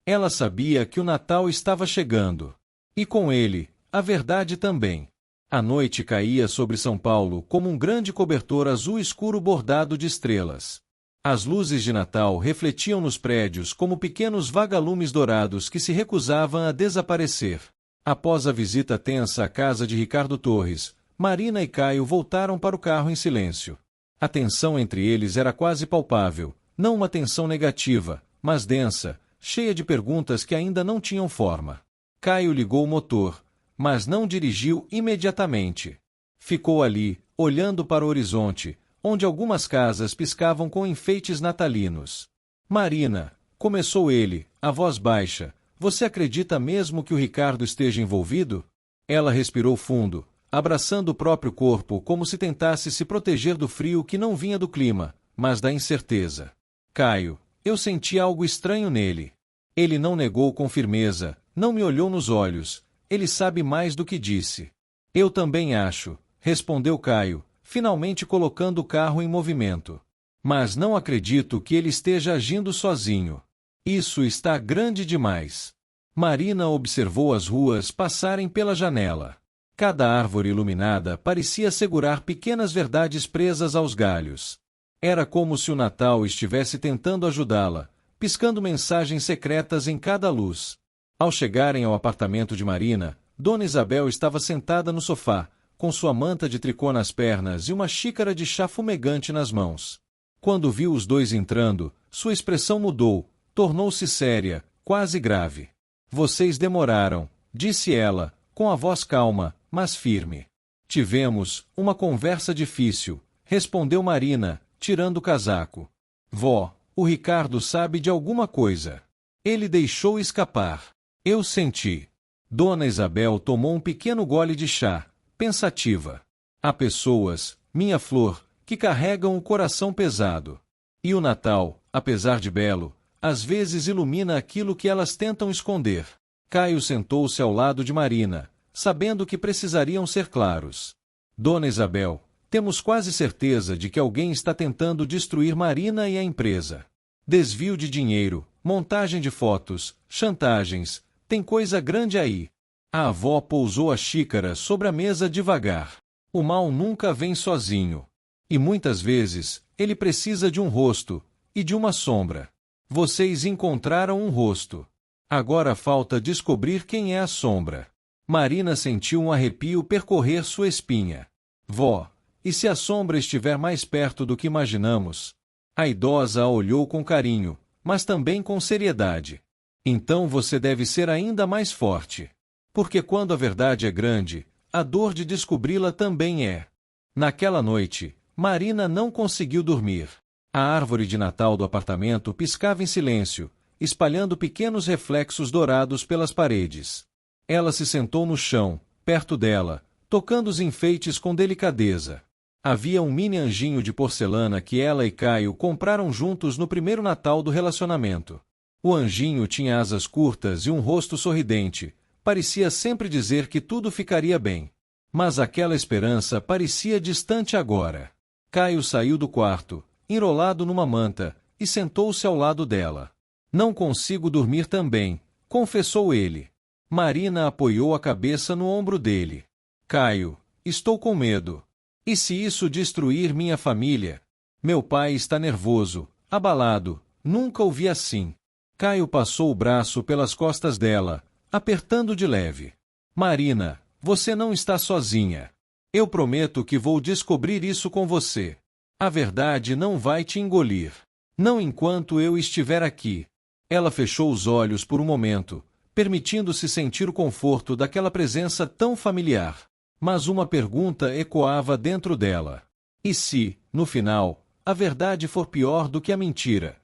Ela sabia que o Natal estava chegando. E com ele, a verdade também. A noite caía sobre São Paulo como um grande cobertor azul escuro bordado de estrelas. As luzes de Natal refletiam nos prédios como pequenos vagalumes dourados que se recusavam a desaparecer. Após a visita tensa à casa de Ricardo Torres, Marina e Caio voltaram para o carro em silêncio. A tensão entre eles era quase palpável, não uma tensão negativa, mas densa, cheia de perguntas que ainda não tinham forma. Caio ligou o motor, mas não dirigiu imediatamente. Ficou ali, olhando para o horizonte, onde algumas casas piscavam com enfeites natalinos. Marina, começou ele, a voz baixa, você acredita mesmo que o Ricardo esteja envolvido? Ela respirou fundo, abraçando o próprio corpo como se tentasse se proteger do frio que não vinha do clima, mas da incerteza. Caio, eu senti algo estranho nele. Ele não negou com firmeza, não me olhou nos olhos, ele sabe mais do que disse. Eu também acho, respondeu Caio, finalmente colocando o carro em movimento. Mas não acredito que ele esteja agindo sozinho. Isso está grande demais. Marina observou as ruas passarem pela janela. Cada árvore iluminada parecia segurar pequenas verdades presas aos galhos. Era como se o Natal estivesse tentando ajudá-la, piscando mensagens secretas em cada luz. Ao chegarem ao apartamento de Marina, Dona Isabel estava sentada no sofá, com sua manta de tricô nas pernas e uma xícara de chá fumegante nas mãos. Quando viu os dois entrando, sua expressão mudou, tornou-se séria, quase grave. Vocês demoraram, disse ela, com a voz calma, mas firme. Tivemos uma conversa difícil, respondeu Marina, tirando o casaco. Vó, o Ricardo sabe de alguma coisa. Ele deixou escapar. Eu senti. Dona Isabel tomou um pequeno gole de chá, pensativa. Há pessoas, minha flor, que carregam o coração pesado. E o Natal, apesar de belo, às vezes ilumina aquilo que elas tentam esconder. Caio sentou-se ao lado de Marina, sabendo que precisariam ser claros. Dona Isabel, Temos quase certeza de que alguém está tentando destruir Marina e a empresa. Desvio de dinheiro, montagem de fotos, chantagens, tem coisa grande aí. A avó pousou a xícara sobre a mesa devagar. O mal nunca vem sozinho. E muitas vezes, ele precisa de um rosto, e de uma sombra. Vocês encontraram um rosto. Agora falta descobrir quem é a sombra. Marina sentiu um arrepio percorrer sua espinha. Vó, e se a sombra estiver mais perto do que imaginamos? A idosa a olhou com carinho, mas também com seriedade. Então você deve ser ainda mais forte. Porque quando a verdade é grande, a dor de descobri-la também é. Naquela noite, Marina não conseguiu dormir. A árvore de Natal do apartamento piscava em silêncio, espalhando pequenos reflexos dourados pelas paredes. Ela se sentou no chão, perto dela, tocando os enfeites com delicadeza. Havia um mini anjinho de porcelana que ela e Caio compraram juntos no primeiro Natal do relacionamento. O anjinho tinha asas curtas e um rosto sorridente. Parecia sempre dizer que tudo ficaria bem. Mas aquela esperança parecia distante agora. Caio saiu do quarto, enrolado numa manta, e sentou-se ao lado dela. Não consigo dormir também, confessou ele. Marina apoiou a cabeça no ombro dele. Caio, estou com medo. E se isso destruir minha família? Meu pai está nervoso, abalado, nunca o vi assim. Caio passou o braço pelas costas dela, apertando de leve. Marina, você não está sozinha. Eu prometo que vou descobrir isso com você. A verdade não vai te engolir. Não enquanto eu estiver aqui. Ela fechou os olhos por um momento, permitindo-se sentir o conforto daquela presença tão familiar. Mas uma pergunta ecoava dentro dela. E se, no final, a verdade for pior do que a mentira?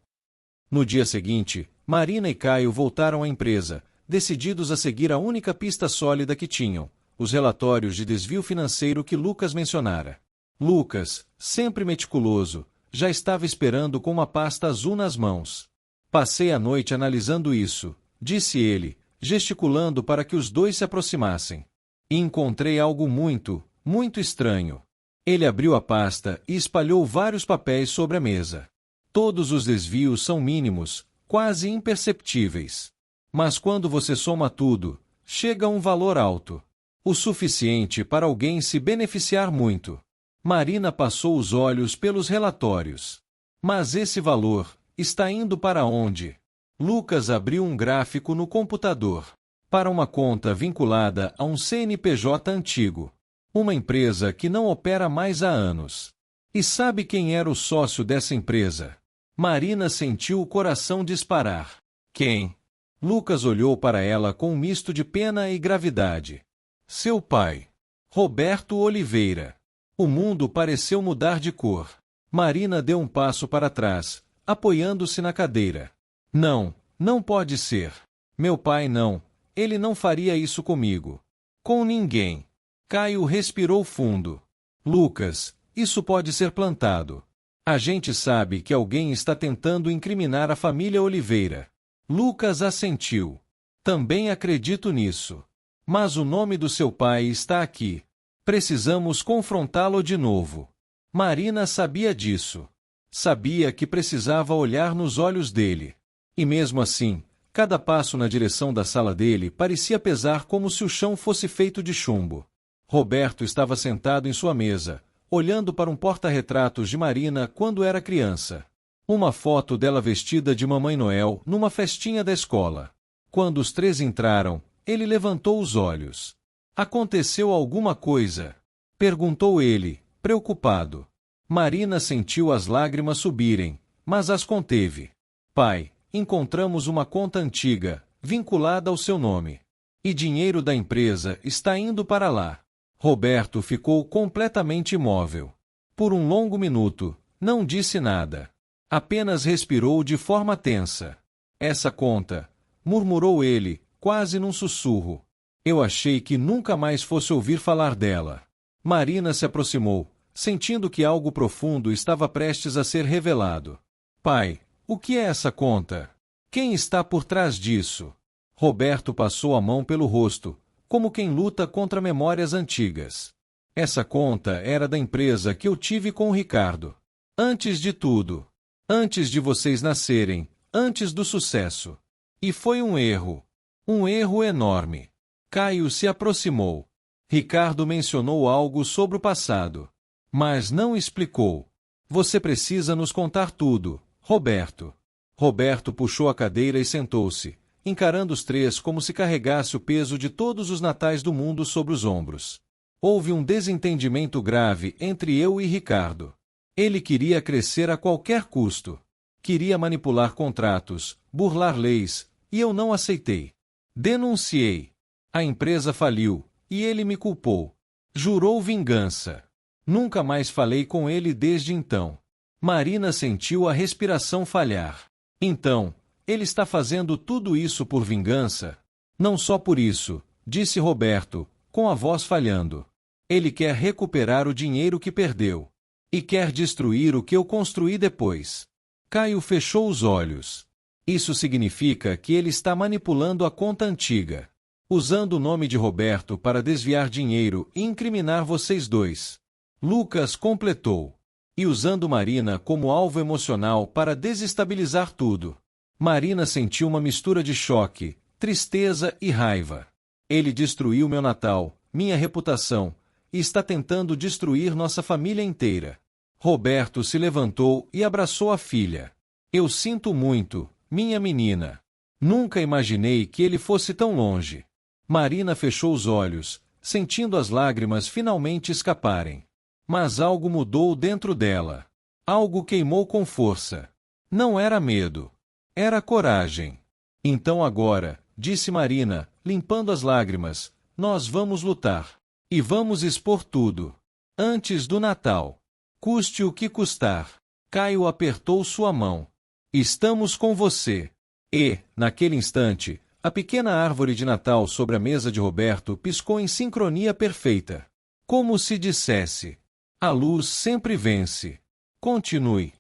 No dia seguinte, Marina e Caio voltaram à empresa, decididos a seguir a única pista sólida que tinham, os relatórios de desvio financeiro que Lucas mencionara. Lucas, sempre meticuloso, já estava esperando com uma pasta azul nas mãos. Passei a noite analisando isso, disse ele, gesticulando para que os dois se aproximassem. E encontrei algo muito, muito estranho. Ele abriu a pasta e espalhou vários papéis sobre a mesa. Todos os desvios são mínimos, quase imperceptíveis. Mas quando você soma tudo, chega a um valor alto. O suficiente para alguém se beneficiar muito. Marina passou os olhos pelos relatórios. Mas esse valor está indo para onde? Lucas abriu um gráfico no computador. Para uma conta vinculada a um CNPJ antigo. Uma empresa que não opera mais há anos. E sabe quem era o sócio dessa empresa? Marina sentiu o coração disparar. Quem? Lucas olhou para ela com um misto de pena e gravidade. Seu pai. Roberto Oliveira. O mundo pareceu mudar de cor. Marina deu um passo para trás, apoiando-se na cadeira. Não, não pode ser. Meu pai não. Ele não faria isso comigo. Com ninguém. Caio respirou fundo. Lucas, isso pode ser plantado. A gente sabe que alguém está tentando incriminar a família Oliveira. Lucas assentiu. Também acredito nisso. Mas o nome do seu pai está aqui. Precisamos confrontá-lo de novo. Marina sabia disso. Sabia que precisava olhar nos olhos dele. E mesmo assim, cada passo na direção da sala dele parecia pesar como se o chão fosse feito de chumbo. Roberto estava sentado em sua mesa, olhando para um porta-retratos de Marina quando era criança. Uma foto dela vestida de Mamãe Noel numa festinha da escola. Quando os três entraram, ele levantou os olhos. Aconteceu alguma coisa? Perguntou ele, preocupado. Marina sentiu as lágrimas subirem, mas as conteve. Pai, encontramos uma conta antiga, vinculada ao seu nome. E dinheiro da empresa está indo para lá. Roberto ficou completamente imóvel. Por um longo minuto, não disse nada. Apenas respirou de forma tensa. Essa conta, murmurou ele, quase num sussurro. Eu achei que nunca mais fosse ouvir falar dela. Marina se aproximou, sentindo que algo profundo estava prestes a ser revelado. Pai, o que é essa conta? Quem está por trás disso? Roberto passou a mão pelo rosto, como quem luta contra memórias antigas. Essa conta era da empresa que eu tive com o Ricardo. Antes de tudo. Antes de vocês nascerem. Antes do sucesso. E foi um erro. Um erro enorme. Caio se aproximou. Ricardo mencionou algo sobre o passado. Mas não explicou. Você precisa nos contar tudo, Roberto. Roberto puxou a cadeira e sentou-se, encarando os três como se carregasse o peso de todos os natais do mundo sobre os ombros. Houve um desentendimento grave entre eu e Ricardo. Ele queria crescer a qualquer custo. Queria manipular contratos, burlar leis, e eu não aceitei. Denunciei. A empresa faliu, e ele me culpou. Jurou vingança. Nunca mais falei com ele desde então. Marina sentiu a respiração falhar. Então, ele está fazendo tudo isso por vingança? Não só por isso, disse Roberto, com a voz falhando. Ele quer recuperar o dinheiro que perdeu. E quer destruir o que eu construí depois. Caio fechou os olhos. Isso significa que ele está manipulando a conta antiga. Usando o nome de Roberto para desviar dinheiro e incriminar vocês dois. Lucas completou. E usando Marina como alvo emocional para desestabilizar tudo. Marina sentiu uma mistura de choque, tristeza e raiva. Ele destruiu meu Natal, minha reputação, e está tentando destruir nossa família inteira. Roberto se levantou e abraçou a filha. Eu sinto muito, minha menina. Nunca imaginei que ele fosse tão longe. Marina fechou os olhos, sentindo as lágrimas finalmente escaparem. Mas algo mudou dentro dela. Algo queimou com força. Não era medo. Era coragem. Então agora, disse Marina, limpando as lágrimas, nós vamos lutar. E vamos expor tudo. Antes do Natal. Custe o que custar. Caio apertou sua mão. Estamos com você. E, naquele instante, a pequena árvore de Natal sobre a mesa de Roberto piscou em sincronia perfeita. Como se dissesse: a luz sempre vence. Continue.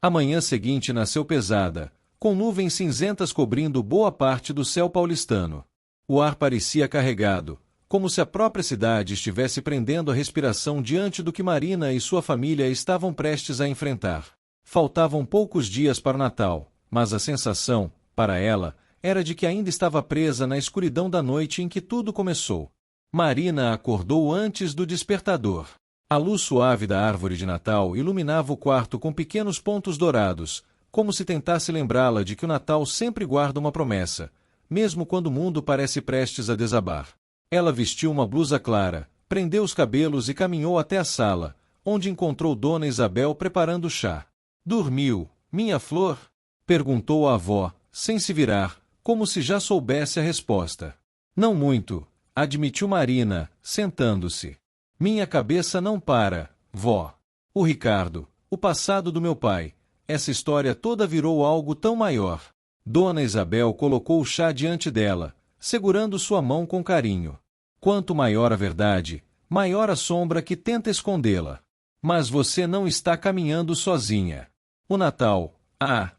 A manhã seguinte nasceu pesada, com nuvens cinzentas cobrindo boa parte do céu paulistano. O ar parecia carregado, como se a própria cidade estivesse prendendo a respiração diante do que Marina e sua família estavam prestes a enfrentar. Faltavam poucos dias para o Natal, mas a sensação, para ela, era de que ainda estava presa na escuridão da noite em que tudo começou. Marina acordou antes do despertador. A luz suave da árvore de Natal iluminava o quarto com pequenos pontos dourados, como se tentasse lembrá-la de que o Natal sempre guarda uma promessa, mesmo quando o mundo parece prestes a desabar. Ela vestiu uma blusa clara, prendeu os cabelos e caminhou até a sala, onde encontrou Dona Isabel preparando chá. Dormiu, minha flor? Perguntou a avó, sem se virar, como se já soubesse a resposta. Não muito, admitiu Marina, sentando-se. Minha cabeça não para, vó. O Ricardo, o passado do meu pai, essa história toda virou algo tão maior. Dona Isabel colocou o chá diante dela, segurando sua mão com carinho. Quanto maior a verdade, maior a sombra que tenta escondê-la. Mas você não está caminhando sozinha. O Natal,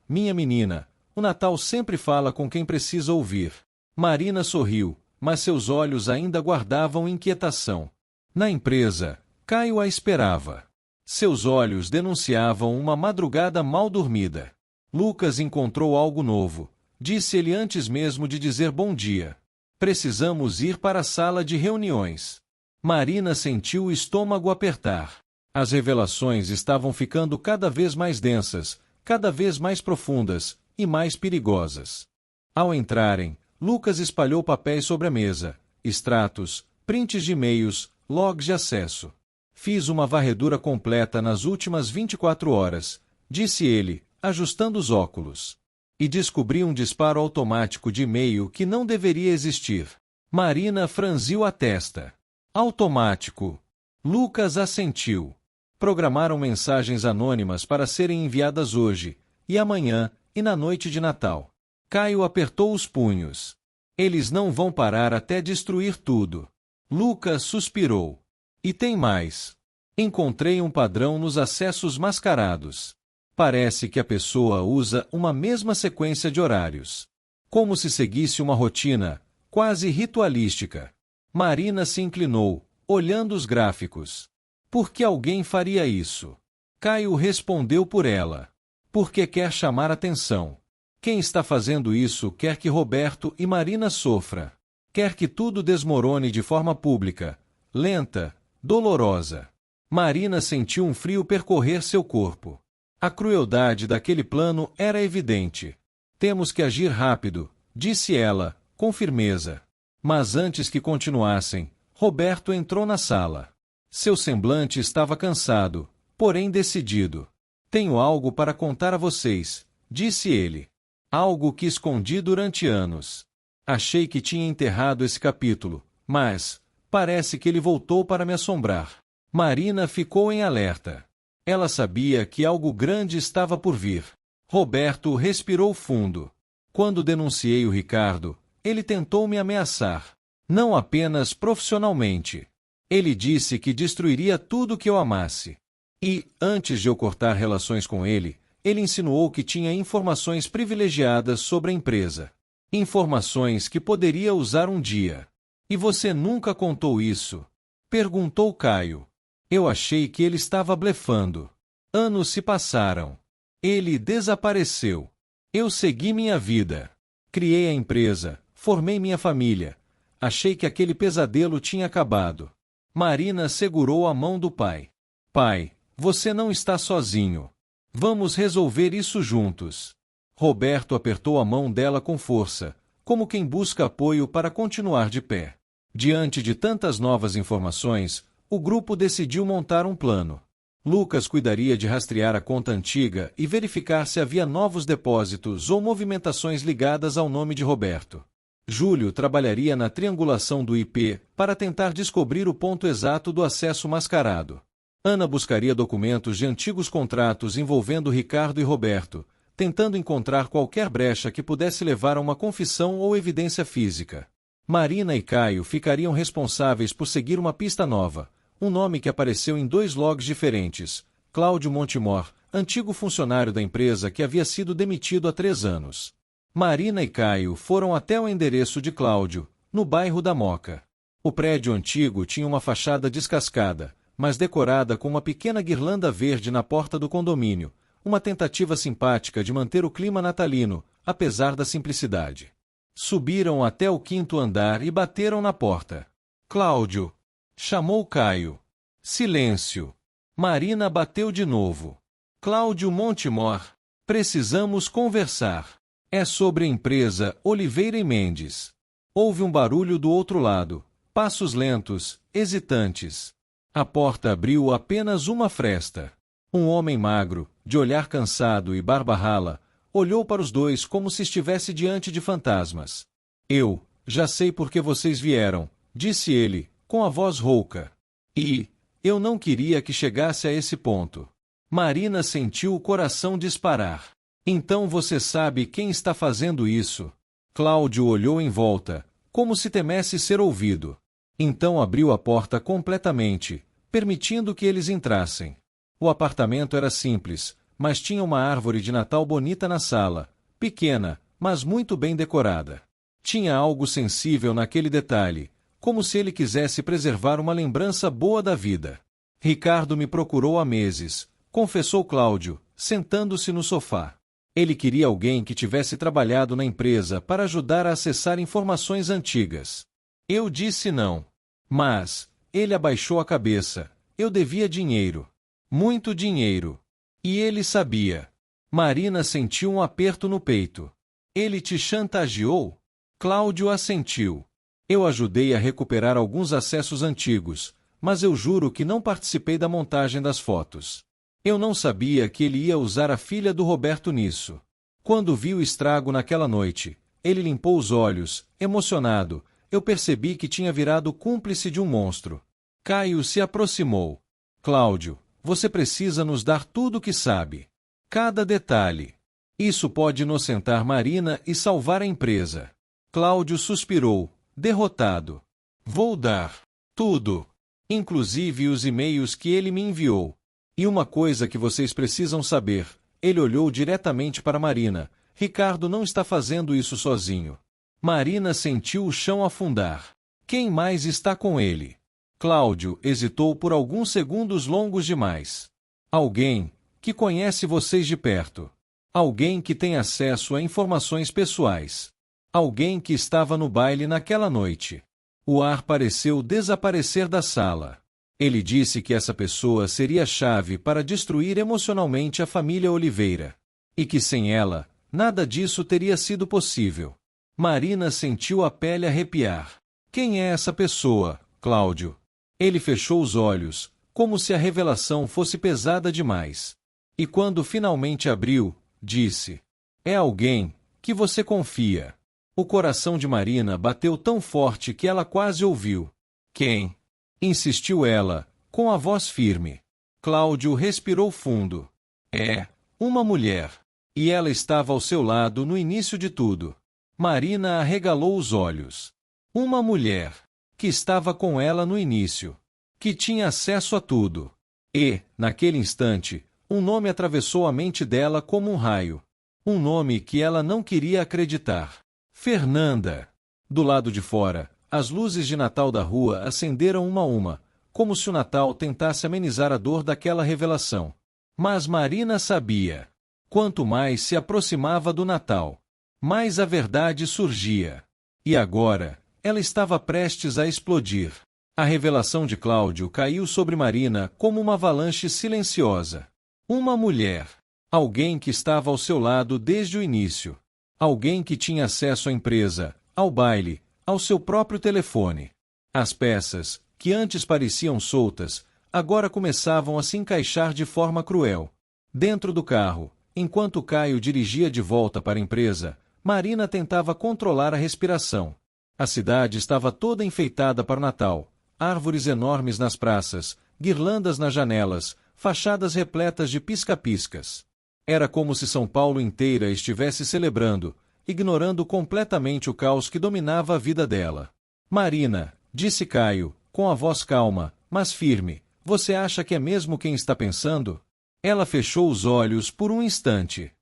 minha menina, o Natal sempre fala com quem precisa ouvir. Marina sorriu, mas seus olhos ainda guardavam inquietação. Na empresa, Caio a esperava. Seus olhos denunciavam uma madrugada mal dormida. Lucas encontrou algo novo, disse ele antes mesmo de dizer bom dia. Precisamos ir para a sala de reuniões. Marina sentiu o estômago apertar. As revelações estavam ficando cada vez mais densas, cada vez mais profundas e mais perigosas. Ao entrarem, Lucas espalhou papéis sobre a mesa, extratos, prints de e-mails, logs de acesso. Fiz uma varredura completa nas últimas 24 horas, disse ele, ajustando os óculos. E descobri um disparo automático de e-mail que não deveria existir. Marina franziu a testa. Automático. Lucas assentiu. Programaram mensagens anônimas para serem enviadas hoje, e amanhã, e na noite de Natal. Caio apertou os punhos. Eles não vão parar até destruir tudo. Lucas suspirou. E tem mais. Encontrei um padrão nos acessos mascarados. Parece que a pessoa usa uma mesma sequência de horários. Como se seguisse uma rotina, quase ritualística. Marina se inclinou, olhando os gráficos. Por que alguém faria isso? Caio respondeu por ela. Porque quer chamar atenção. Quem está fazendo isso quer que Roberto e Marina sofram. Quer que tudo desmorone de forma pública, lenta, dolorosa. Marina sentiu um frio percorrer seu corpo. A crueldade daquele plano era evidente. Temos que agir rápido, disse ela, com firmeza. Mas antes que continuassem, Roberto entrou na sala. Seu semblante estava cansado, porém decidido. Tenho algo para contar a vocês, disse ele. Algo que escondi durante anos. Achei que tinha enterrado esse capítulo, mas parece que ele voltou para me assombrar. Marina ficou em alerta. Ela sabia que algo grande estava por vir. Roberto respirou fundo. Quando denunciei o Ricardo, ele tentou me ameaçar. Não apenas profissionalmente. Ele disse que destruiria tudo que eu amasse. E, antes de eu cortar relações com ele, ele insinuou que tinha informações privilegiadas sobre a empresa. Informações que poderia usar um dia. E você nunca contou isso? Perguntou Caio. Eu achei que ele estava blefando. Anos se passaram. Ele desapareceu. Eu segui minha vida. Criei a empresa, formei minha família. Achei que aquele pesadelo tinha acabado. Marina segurou a mão do pai. Pai, você não está sozinho. Vamos resolver isso juntos. Roberto apertou a mão dela com força, como quem busca apoio para continuar de pé. Diante de tantas novas informações, o grupo decidiu montar um plano. Lucas cuidaria de rastrear a conta antiga e verificar se havia novos depósitos ou movimentações ligadas ao nome de Roberto. Júlio trabalharia na triangulação do IP para tentar descobrir o ponto exato do acesso mascarado. Ana buscaria documentos de antigos contratos envolvendo Ricardo e Roberto, tentando encontrar qualquer brecha que pudesse levar a uma confissão ou evidência física. Marina e Caio ficariam responsáveis por seguir uma pista nova, um nome que apareceu em 2 logs diferentes, Cláudio Montemor, antigo funcionário da empresa que havia sido demitido há 3 anos. Marina e Caio foram até o endereço de Cláudio, no bairro da Moca. O prédio antigo tinha uma fachada descascada, mas decorada com uma pequena guirlanda verde na porta do condomínio, uma tentativa simpática de manter o clima natalino, apesar da simplicidade. Subiram até o 5º andar e bateram na porta. Cláudio! Chamou Caio. Silêncio. Marina bateu de novo. Cláudio Montemor. Precisamos conversar. É sobre a empresa Oliveira e Mendes. Houve um barulho do outro lado. Passos lentos, hesitantes. A porta abriu apenas uma fresta. Um homem magro, de olhar cansado e barba rala, olhou para os dois como se estivesse diante de fantasmas. Eu, já sei por que vocês vieram, disse ele, com a voz rouca. E eu não queria que chegasse a esse ponto. Marina sentiu o coração disparar. Então você sabe quem está fazendo isso? Cláudio olhou em volta, como se temesse ser ouvido. Então abriu a porta completamente, permitindo que eles entrassem. O apartamento era simples, mas tinha uma árvore de Natal bonita na sala, pequena, mas muito bem decorada. Tinha algo sensível naquele detalhe, como se ele quisesse preservar uma lembrança boa da vida. Ricardo me procurou há meses, confessou Cláudio, sentando-se no sofá. Ele queria alguém que tivesse trabalhado na empresa para ajudar a acessar informações antigas. Eu disse não. Mas ele abaixou a cabeça. Eu devia dinheiro. Muito dinheiro. E ele sabia. Marina sentiu um aperto no peito. Ele te chantageou? Cláudio assentiu. Eu ajudei a recuperar alguns acessos antigos, mas eu juro que não participei da montagem das fotos. Eu não sabia que ele ia usar a filha do Roberto nisso. Quando vi o estrago naquela noite, ele limpou os olhos, emocionado. Eu percebi que tinha virado cúmplice de um monstro. Caio se aproximou. Cláudio, você precisa nos dar tudo o que sabe. Cada detalhe. Isso pode inocentar Marina e salvar a empresa. Cláudio suspirou, derrotado. Vou dar tudo, inclusive os e-mails que ele me enviou. E uma coisa que vocês precisam saber, ele olhou diretamente para Marina. Ricardo não está fazendo isso sozinho. Marina sentiu o chão afundar. Quem mais está com ele? Cláudio hesitou por alguns segundos longos demais. Alguém que conhece vocês de perto. Alguém que tem acesso a informações pessoais. Alguém que estava no baile naquela noite. O ar pareceu desaparecer da sala. Ele disse que essa pessoa seria a chave para destruir emocionalmente a família Oliveira. E que sem ela, nada disso teria sido possível. Marina sentiu a pele arrepiar. Quem é essa pessoa, Cláudio? Ele fechou os olhos, como se a revelação fosse pesada demais. E quando finalmente abriu, disse: é alguém que você confia. O coração de Marina bateu tão forte que ela quase ouviu. Quem? Insistiu ela, com a voz firme. Cláudio respirou fundo. É uma mulher. E ela estava ao seu lado no início de tudo. Marina arregalou os olhos. Uma mulher que estava com ela no início, que tinha acesso a tudo. E, naquele instante, um nome atravessou a mente dela como um raio. Um nome que ela não queria acreditar. Fernanda. Do lado de fora, as luzes de Natal da rua acenderam uma a uma, como se o Natal tentasse amenizar a dor daquela revelação. Mas Marina sabia. Quanto mais se aproximava do Natal, mais a verdade surgia. E agora, ela estava prestes a explodir. A revelação de Cláudio caiu sobre Marina como uma avalanche silenciosa. Uma mulher. Alguém que estava ao seu lado desde o início. Alguém que tinha acesso à empresa, ao baile, ao seu próprio telefone. As peças, que antes pareciam soltas, agora começavam a se encaixar de forma cruel. Dentro do carro, enquanto Caio dirigia de volta para a empresa, Marina tentava controlar a respiração. A cidade estava toda enfeitada para o Natal. Árvores enormes nas praças, guirlandas nas janelas, fachadas repletas de pisca-piscas. Era como se São Paulo inteira estivesse celebrando, ignorando completamente o caos que dominava a vida dela. Marina, disse Caio, com a voz calma, mas firme, você acha que é mesmo quem está pensando? Ela fechou os olhos por um instante.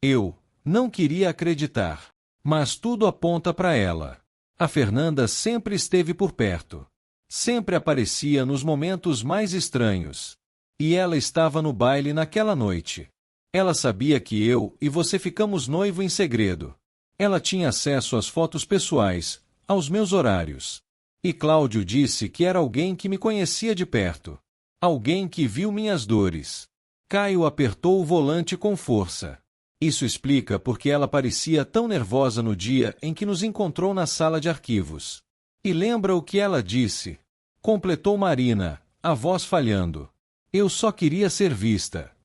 Eu não queria acreditar. Mas tudo aponta para ela. A Fernanda sempre esteve por perto. Sempre aparecia nos momentos mais estranhos. E ela estava no baile naquela noite. Ela sabia que eu e você ficamos noivo em segredo. Ela tinha acesso às fotos pessoais, aos meus horários. E Cláudio disse que era alguém que me conhecia de perto. Alguém que viu minhas dores. Caio apertou o volante com força. Isso explica porque ela parecia tão nervosa no dia em que nos encontrou na sala de arquivos. E lembra o que ela disse? Completou Marina, a voz falhando. Eu só queria ser vista.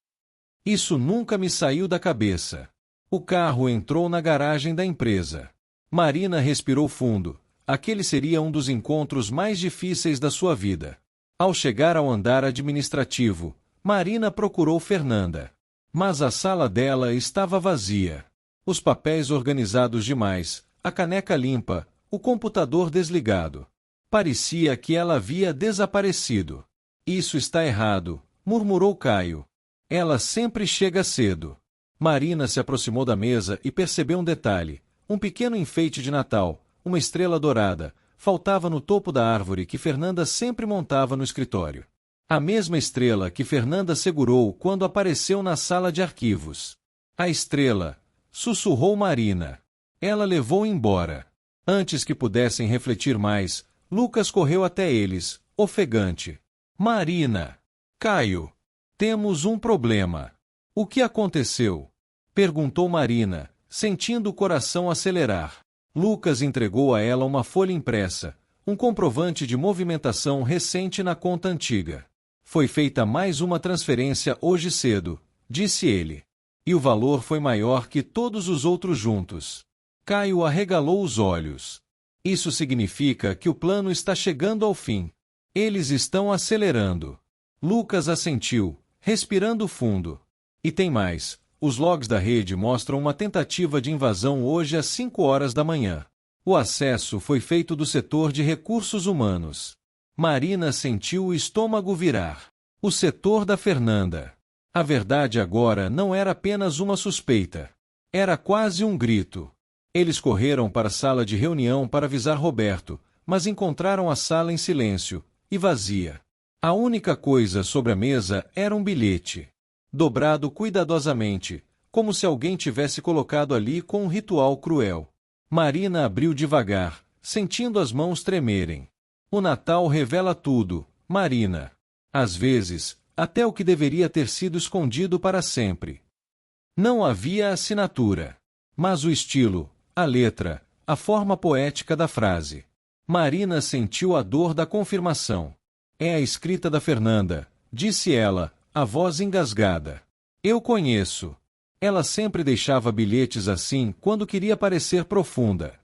Isso nunca me saiu da cabeça. O carro entrou na garagem da empresa. Marina respirou fundo. Aquele seria um dos encontros mais difíceis da sua vida. Ao chegar ao andar administrativo, Marina procurou Fernanda. Mas a sala dela estava vazia. Os papéis organizados demais, a caneca limpa, o computador desligado. Parecia que ela havia desaparecido. Isso está errado, murmurou Caio. Ela sempre chega cedo. Marina se aproximou da mesa e percebeu um detalhe. Um pequeno enfeite de Natal, uma estrela dourada, faltava no topo da árvore que Fernanda sempre montava no escritório. A mesma estrela que Fernanda segurou quando apareceu na sala de arquivos. A estrela, sussurrou Marina. Ela levou embora. Antes que pudessem refletir mais, Lucas correu até eles, ofegante. Marina! Caio! Temos um problema. O que aconteceu? Perguntou Marina, sentindo o coração acelerar. Lucas entregou a ela uma folha impressa, um comprovante de movimentação recente na conta antiga. Foi feita mais uma transferência hoje cedo, disse ele. E o valor foi maior que todos os outros juntos. Caio arregalou os olhos. Isso significa que o plano está chegando ao fim. Eles estão acelerando. Lucas assentiu, respirando fundo. E tem mais. Os logs da rede mostram uma tentativa de invasão hoje às 5 horas da manhã. O acesso foi feito do setor de recursos humanos. Marina sentiu o estômago virar. O setor da Fernanda. A verdade agora não era apenas uma suspeita. Era quase um grito. Eles correram para a sala de reunião para avisar Roberto, mas encontraram a sala em silêncio, e vazia. A única coisa sobre a mesa era um bilhete, dobrado cuidadosamente, como se alguém tivesse colocado ali com um ritual cruel. Marina abriu devagar, sentindo as mãos tremerem. O Natal revela tudo, Marina. Às vezes, até o que deveria ter sido escondido para sempre. Não havia assinatura, mas o estilo, a letra, a forma poética da frase. Marina sentiu a dor da confirmação. É a escrita da Fernanda, disse ela, a voz engasgada. Eu conheço. Ela sempre deixava bilhetes assim quando queria parecer profunda.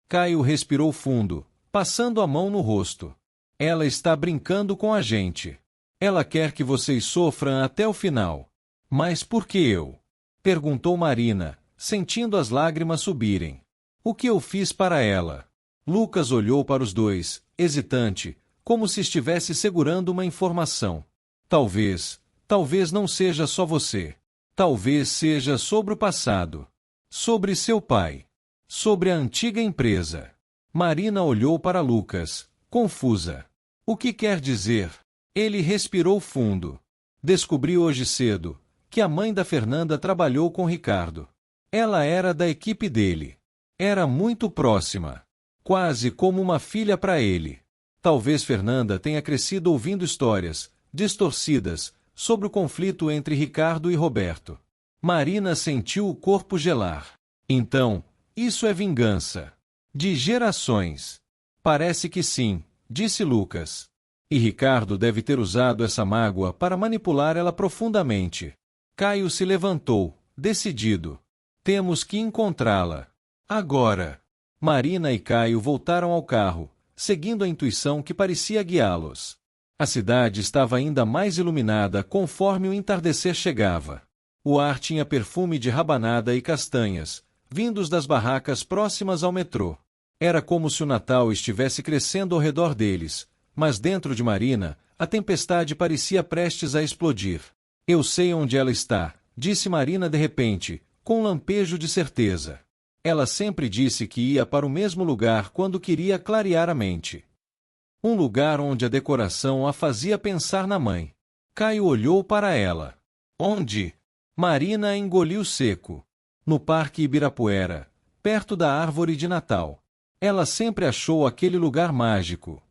Caio respirou fundo, passando a mão no rosto. Ela está brincando com a gente. Ela quer que vocês sofram até o final. Mas por que eu? Perguntou Marina, sentindo as lágrimas subirem. O que eu fiz para ela? Lucas olhou para os dois, hesitante, como se estivesse segurando uma informação. Talvez não seja só você. Talvez seja sobre o passado. Sobre seu pai. Sobre a antiga empresa. Marina olhou para Lucas, confusa. O que quer dizer? Ele respirou fundo. Descobri hoje cedo que a mãe da Fernanda trabalhou com Ricardo. Ela era da equipe dele. Era muito próxima. Quase como uma filha para ele. Talvez Fernanda tenha crescido ouvindo histórias, distorcidas, sobre o conflito entre Ricardo e Roberto. Marina sentiu o corpo gelar. Então, isso é vingança. De gerações. Parece que sim, disse Lucas. E Ricardo deve ter usado essa mágoa para manipular ela profundamente. Caio se levantou, decidido. Temos que encontrá-la. Agora. Marina e Caio voltaram ao carro, seguindo a intuição que parecia guiá-los. A cidade estava ainda mais iluminada conforme o entardecer chegava. O ar tinha perfume de rabanada e castanhas, vindos das barracas próximas ao metrô. Era como se o Natal estivesse crescendo ao redor deles, mas dentro de Marina, a tempestade parecia prestes a explodir. Eu sei onde ela está, disse Marina de repente, com um lampejo de certeza. Ela sempre disse que ia para o mesmo lugar quando queria clarear a mente. Um lugar onde a decoração a fazia pensar na mãe. Caio olhou para ela. Onde? Marina engoliu seco. No Parque Ibirapuera, perto da árvore de Natal. Ela sempre achou aquele lugar mágico.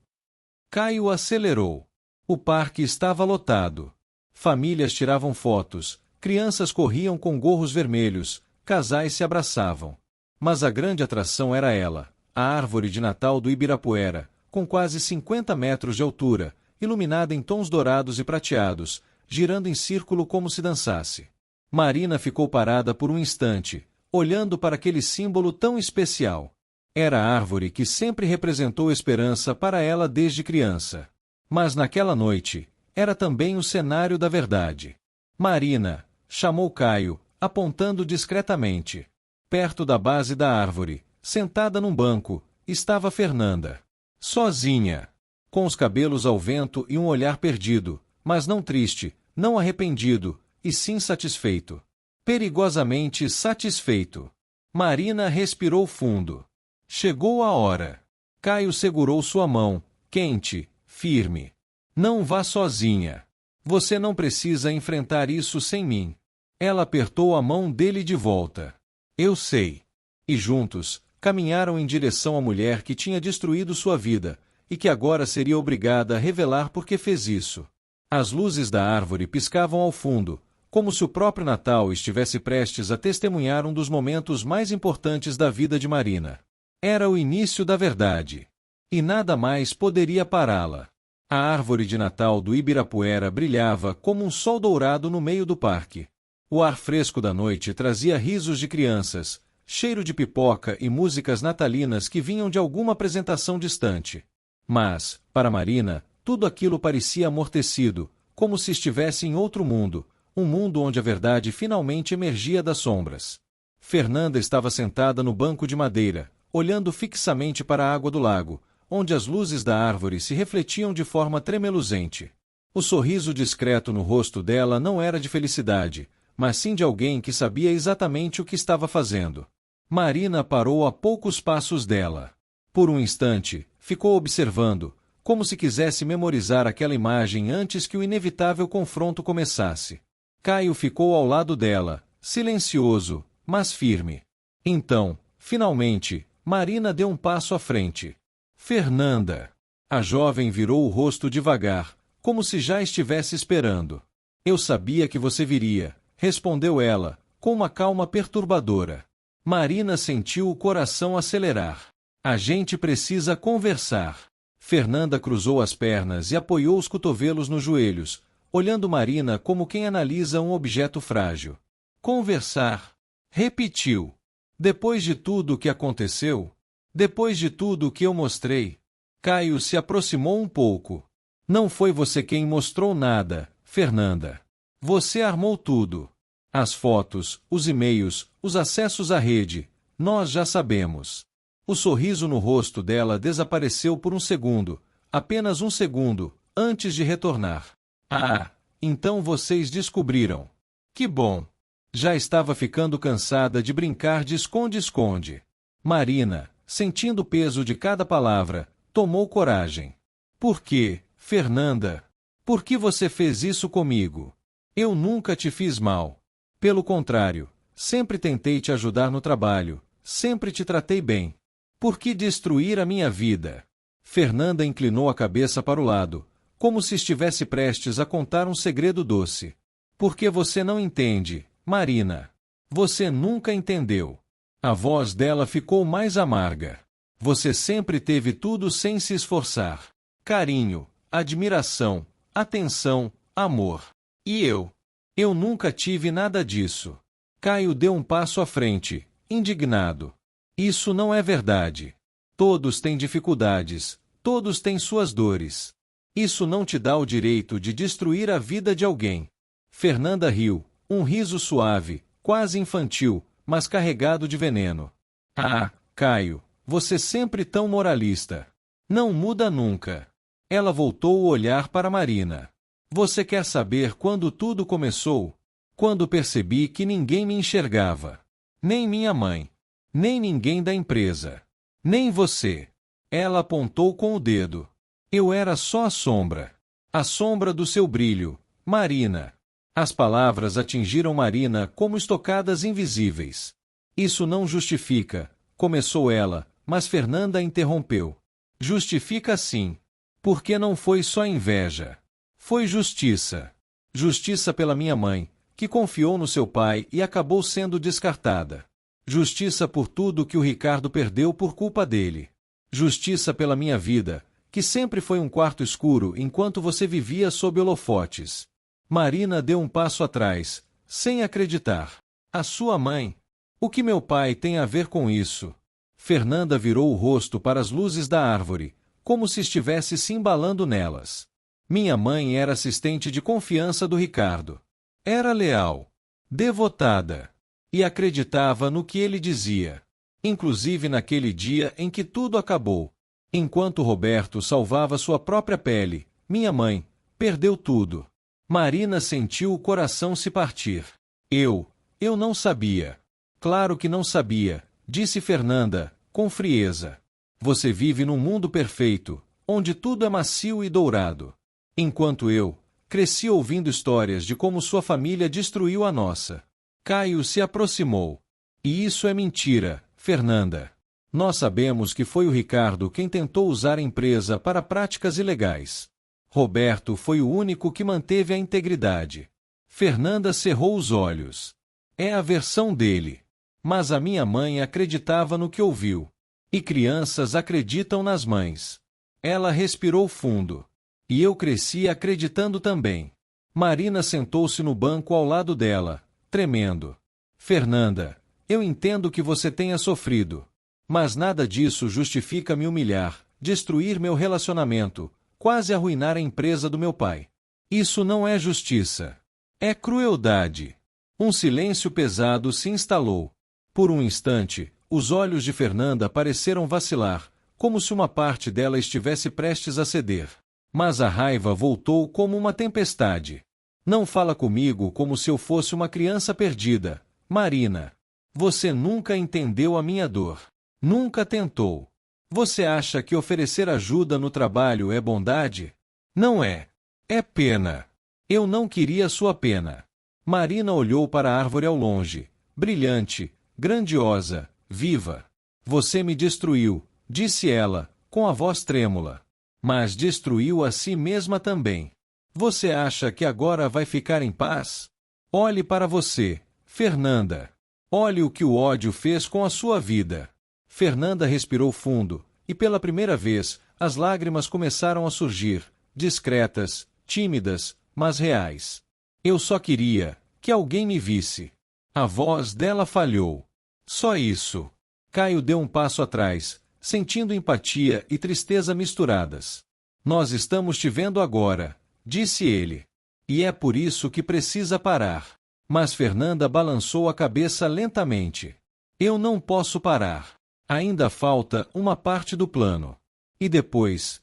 Caio acelerou. O parque estava lotado. Famílias tiravam fotos, crianças corriam com gorros vermelhos, casais se abraçavam. Mas a grande atração era ela, a árvore de Natal do Ibirapuera, com quase 50 metros de altura, iluminada em tons dourados e prateados, girando em círculo como se dançasse. Marina ficou parada por um instante, olhando para aquele símbolo tão especial. Era a árvore que sempre representou esperança para ela desde criança. Mas naquela noite, era também o cenário da verdade. Marina, chamou Caio, apontando discretamente. Perto da base da árvore, sentada num banco, estava Fernanda. Sozinha. Com os cabelos ao vento e um olhar perdido, mas não triste, não arrependido, e sim satisfeito. Perigosamente satisfeito. Marina respirou fundo. Chegou a hora. Caio segurou sua mão, quente, firme. Não vá sozinha. Você não precisa enfrentar isso sem mim. Ela apertou a mão dele de volta. Eu sei. E juntos, caminharam em direção à mulher que tinha destruído sua vida, e que agora seria obrigada a revelar por que fez isso. As luzes da árvore piscavam ao fundo, como se o próprio Natal estivesse prestes a testemunhar um dos momentos mais importantes da vida de Marina. Era o início da verdade. E nada mais poderia pará-la. A árvore de Natal do Ibirapuera brilhava como um sol dourado no meio do parque. O ar fresco da noite trazia risos de crianças, cheiro de pipoca e músicas natalinas que vinham de alguma apresentação distante. Mas, para Marina, tudo aquilo parecia amortecido, como se estivesse em outro mundo, um mundo onde a verdade finalmente emergia das sombras. Fernanda estava sentada no banco de madeira, olhando fixamente para a água do lago, onde as luzes da árvore se refletiam de forma tremeluzente. O sorriso discreto no rosto dela não era de felicidade, mas sim de alguém que sabia exatamente o que estava fazendo. Marina parou a poucos passos dela. Por um instante, ficou observando, como se quisesse memorizar aquela imagem antes que o inevitável confronto começasse. Caio ficou ao lado dela, silencioso, mas firme. Então, finalmente, Marina deu um passo à frente. Fernanda. A jovem virou o rosto devagar, como se já estivesse esperando. Eu sabia que você viria, respondeu ela, com uma calma perturbadora. Marina sentiu o coração acelerar. A gente precisa conversar. Fernanda cruzou as pernas e apoiou os cotovelos nos joelhos, olhando Marina como quem analisa um objeto frágil. Conversar. Repetiu. Depois de tudo o que aconteceu? Depois de tudo o que eu mostrei? Caio se aproximou um pouco. Não foi você quem mostrou nada, Fernanda. Você armou tudo. As fotos, os e-mails, os acessos à rede, nós já sabemos. O sorriso no rosto dela desapareceu por um segundo, apenas um segundo, antes de retornar. Ah, então vocês descobriram. Que bom. Já estava ficando cansada de brincar de esconde-esconde. Marina, sentindo o peso de cada palavra, tomou coragem. Por quê, Fernanda? Por que você fez isso comigo? Eu nunca te fiz mal. Pelo contrário, sempre tentei te ajudar no trabalho, sempre te tratei bem. Por que destruir a minha vida? Fernanda inclinou a cabeça para o lado, como se estivesse prestes a contar um segredo doce. Porque você não entende, Marina. Você nunca entendeu. A voz dela ficou mais amarga. Você sempre teve tudo sem se esforçar. Carinho, admiração, atenção, amor. E eu? Eu nunca tive nada disso. Caio deu um passo à frente, indignado. Isso não é verdade. Todos têm dificuldades, todos têm suas dores. Isso não te dá o direito de destruir a vida de alguém. Fernanda riu, um riso suave, quase infantil, mas carregado de veneno. Ah, Caio, você sempre tão moralista. Não muda nunca. Ela voltou o olhar para Marina. Você quer saber quando tudo começou? Quando percebi que ninguém me enxergava. Nem minha mãe. Nem ninguém da empresa. Nem você. Ela apontou com o dedo. Eu era só a sombra. A sombra do seu brilho, Marina. As palavras atingiram Marina como estocadas invisíveis. Isso não justifica, começou ela, mas Fernanda interrompeu. Justifica sim. Porque não foi só inveja. Foi justiça. Justiça pela minha mãe, que confiou no seu pai e acabou sendo descartada. Justiça por tudo que o Ricardo perdeu por culpa dele. Justiça pela minha vida, que sempre foi um quarto escuro enquanto você vivia sob holofotes. Marina deu um passo atrás, sem acreditar. A sua mãe? O que meu pai tem a ver com isso? Fernanda virou o rosto para as luzes da árvore, como se estivesse se embalando nelas. Minha mãe era assistente de confiança do Ricardo. Era leal, devotada, e acreditava no que ele dizia. Inclusive naquele dia em que tudo acabou. Enquanto Roberto salvava sua própria pele, minha mãe perdeu tudo. Marina sentiu o coração se partir. Eu não sabia. Claro que não sabia, disse Fernanda, com frieza. Você vive num mundo perfeito, onde tudo é macio e dourado. Enquanto eu cresci ouvindo histórias de como sua família destruiu a nossa. Caio se aproximou. E isso é mentira, Fernanda. Nós sabemos que foi o Ricardo quem tentou usar a empresa para práticas ilegais. Roberto foi o único que manteve a integridade. Fernanda cerrou os olhos. É a versão dele. Mas a minha mãe acreditava no que ouviu. E crianças acreditam nas mães. Ela respirou fundo. E eu cresci acreditando também. Marina sentou-se no banco ao lado dela, tremendo. Fernanda, eu entendo que você tenha sofrido. Mas nada disso justifica me humilhar, destruir meu relacionamento, quase arruinar a empresa do meu pai. Isso não é justiça. É crueldade. Um silêncio pesado se instalou. Por um instante, os olhos de Fernanda pareceram vacilar, como se uma parte dela estivesse prestes a ceder. Mas a raiva voltou como uma tempestade. Não fala comigo como se eu fosse uma criança perdida, Marina. Você nunca entendeu a minha dor. Nunca tentou. Você acha que oferecer ajuda no trabalho é bondade? Não é. É pena. Eu não queria sua pena. Marina olhou para a árvore ao longe, brilhante, grandiosa, viva. Você me destruiu, disse ela, com a voz trêmula. Mas destruiu a si mesma também. Você acha que agora vai ficar em paz? Olhe para você, Fernanda. Olhe o que o ódio fez com a sua vida. Fernanda respirou fundo, e pela primeira vez, as lágrimas começaram a surgir, discretas, tímidas, mas reais. Eu só queria que alguém me visse. A voz dela falhou. Só isso. Caio deu um passo atrás, sentindo empatia e tristeza misturadas. Nós estamos te vendo agora, disse ele. E é por isso que precisa parar. Mas Fernanda balançou a cabeça lentamente. Eu não posso parar. Ainda falta uma parte do plano. E depois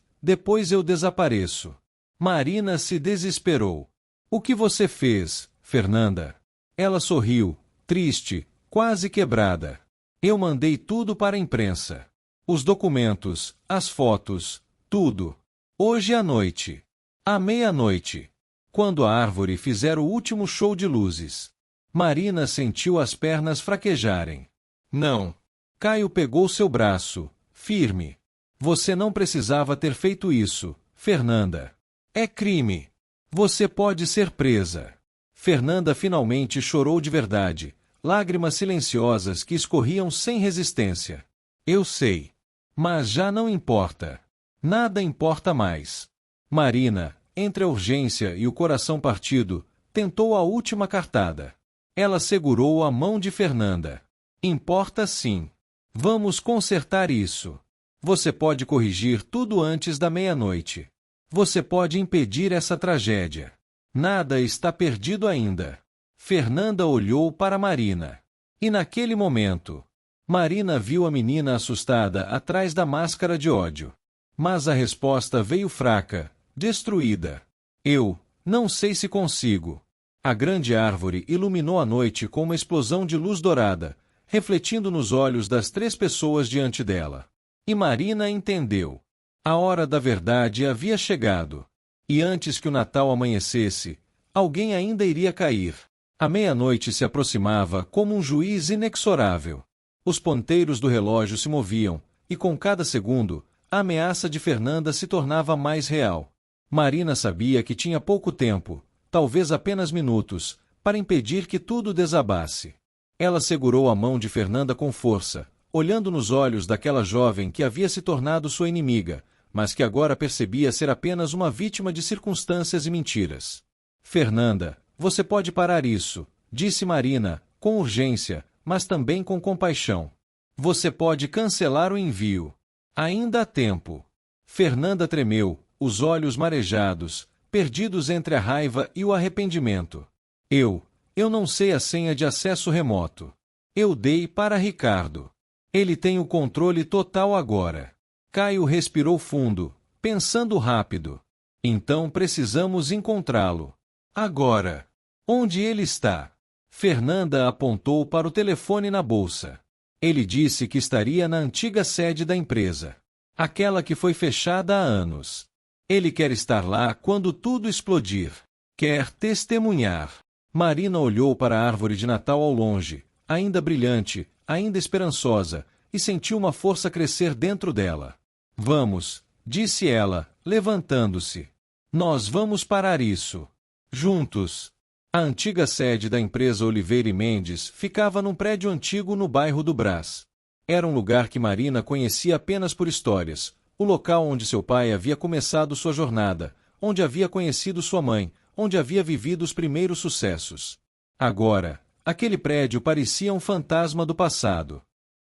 eu desapareço. Marina se desesperou. O que você fez, Fernanda? Ela sorriu, triste, quase quebrada. Eu mandei tudo para a imprensa. Os documentos, as fotos, tudo. Hoje à noite. À meia-noite. Quando a árvore fizer o último show de luzes. Marina sentiu as pernas fraquejarem. Não. Caio pegou seu braço, firme. Você não precisava ter feito isso, Fernanda. É crime. Você pode ser presa. Fernanda finalmente chorou de verdade, lágrimas silenciosas que escorriam sem resistência. Eu sei. Mas já não importa. Nada importa mais. Marina, entre a urgência e o coração partido, tentou a última cartada. Ela segurou a mão de Fernanda. Importa sim. Vamos consertar isso. Você pode corrigir tudo antes da meia-noite. Você pode impedir essa tragédia. Nada está perdido ainda. Fernanda olhou para Marina. E naquele momento, Marina viu a menina assustada atrás da máscara de ódio. Mas a resposta veio fraca, destruída. Eu não sei se consigo. A grande árvore iluminou a noite com uma explosão de luz dourada, refletindo nos olhos das 3 pessoas diante dela. E Marina entendeu. A hora da verdade havia chegado. E antes que o Natal amanhecesse, alguém ainda iria cair. A meia-noite se aproximava como um juiz inexorável. Os ponteiros do relógio se moviam, e com cada segundo, a ameaça de Fernanda se tornava mais real. Marina sabia que tinha pouco tempo, talvez apenas minutos, para impedir que tudo desabasse. Ela segurou a mão de Fernanda com força, olhando nos olhos daquela jovem que havia se tornado sua inimiga, mas que agora percebia ser apenas uma vítima de circunstâncias e mentiras. Fernanda, você pode parar isso, disse Marina, com urgência, mas também com compaixão. Você pode cancelar o envio. Ainda há tempo. Fernanda tremeu, os olhos marejados, perdidos entre a raiva e o arrependimento. Eu não sei a senha de acesso remoto. Eu dei para Ricardo. Ele tem o controle total agora. Caio respirou fundo, pensando rápido. Então precisamos encontrá-lo. Agora. Onde ele está? Fernanda apontou para o telefone na bolsa. Ele disse que estaria na antiga sede da empresa. Aquela que foi fechada há anos. Ele quer estar lá quando tudo explodir. Quer testemunhar. Marina olhou para a árvore de Natal ao longe, ainda brilhante, ainda esperançosa, e sentiu uma força crescer dentro dela. Vamos, disse ela, levantando-se. Nós vamos parar isso. Juntos. A antiga sede da empresa Oliveira e Mendes ficava num prédio antigo no bairro do Brás. Era um lugar que Marina conhecia apenas por histórias, o local onde seu pai havia começado sua jornada, onde havia conhecido sua mãe, onde havia vivido os primeiros sucessos. Agora, aquele prédio parecia um fantasma do passado.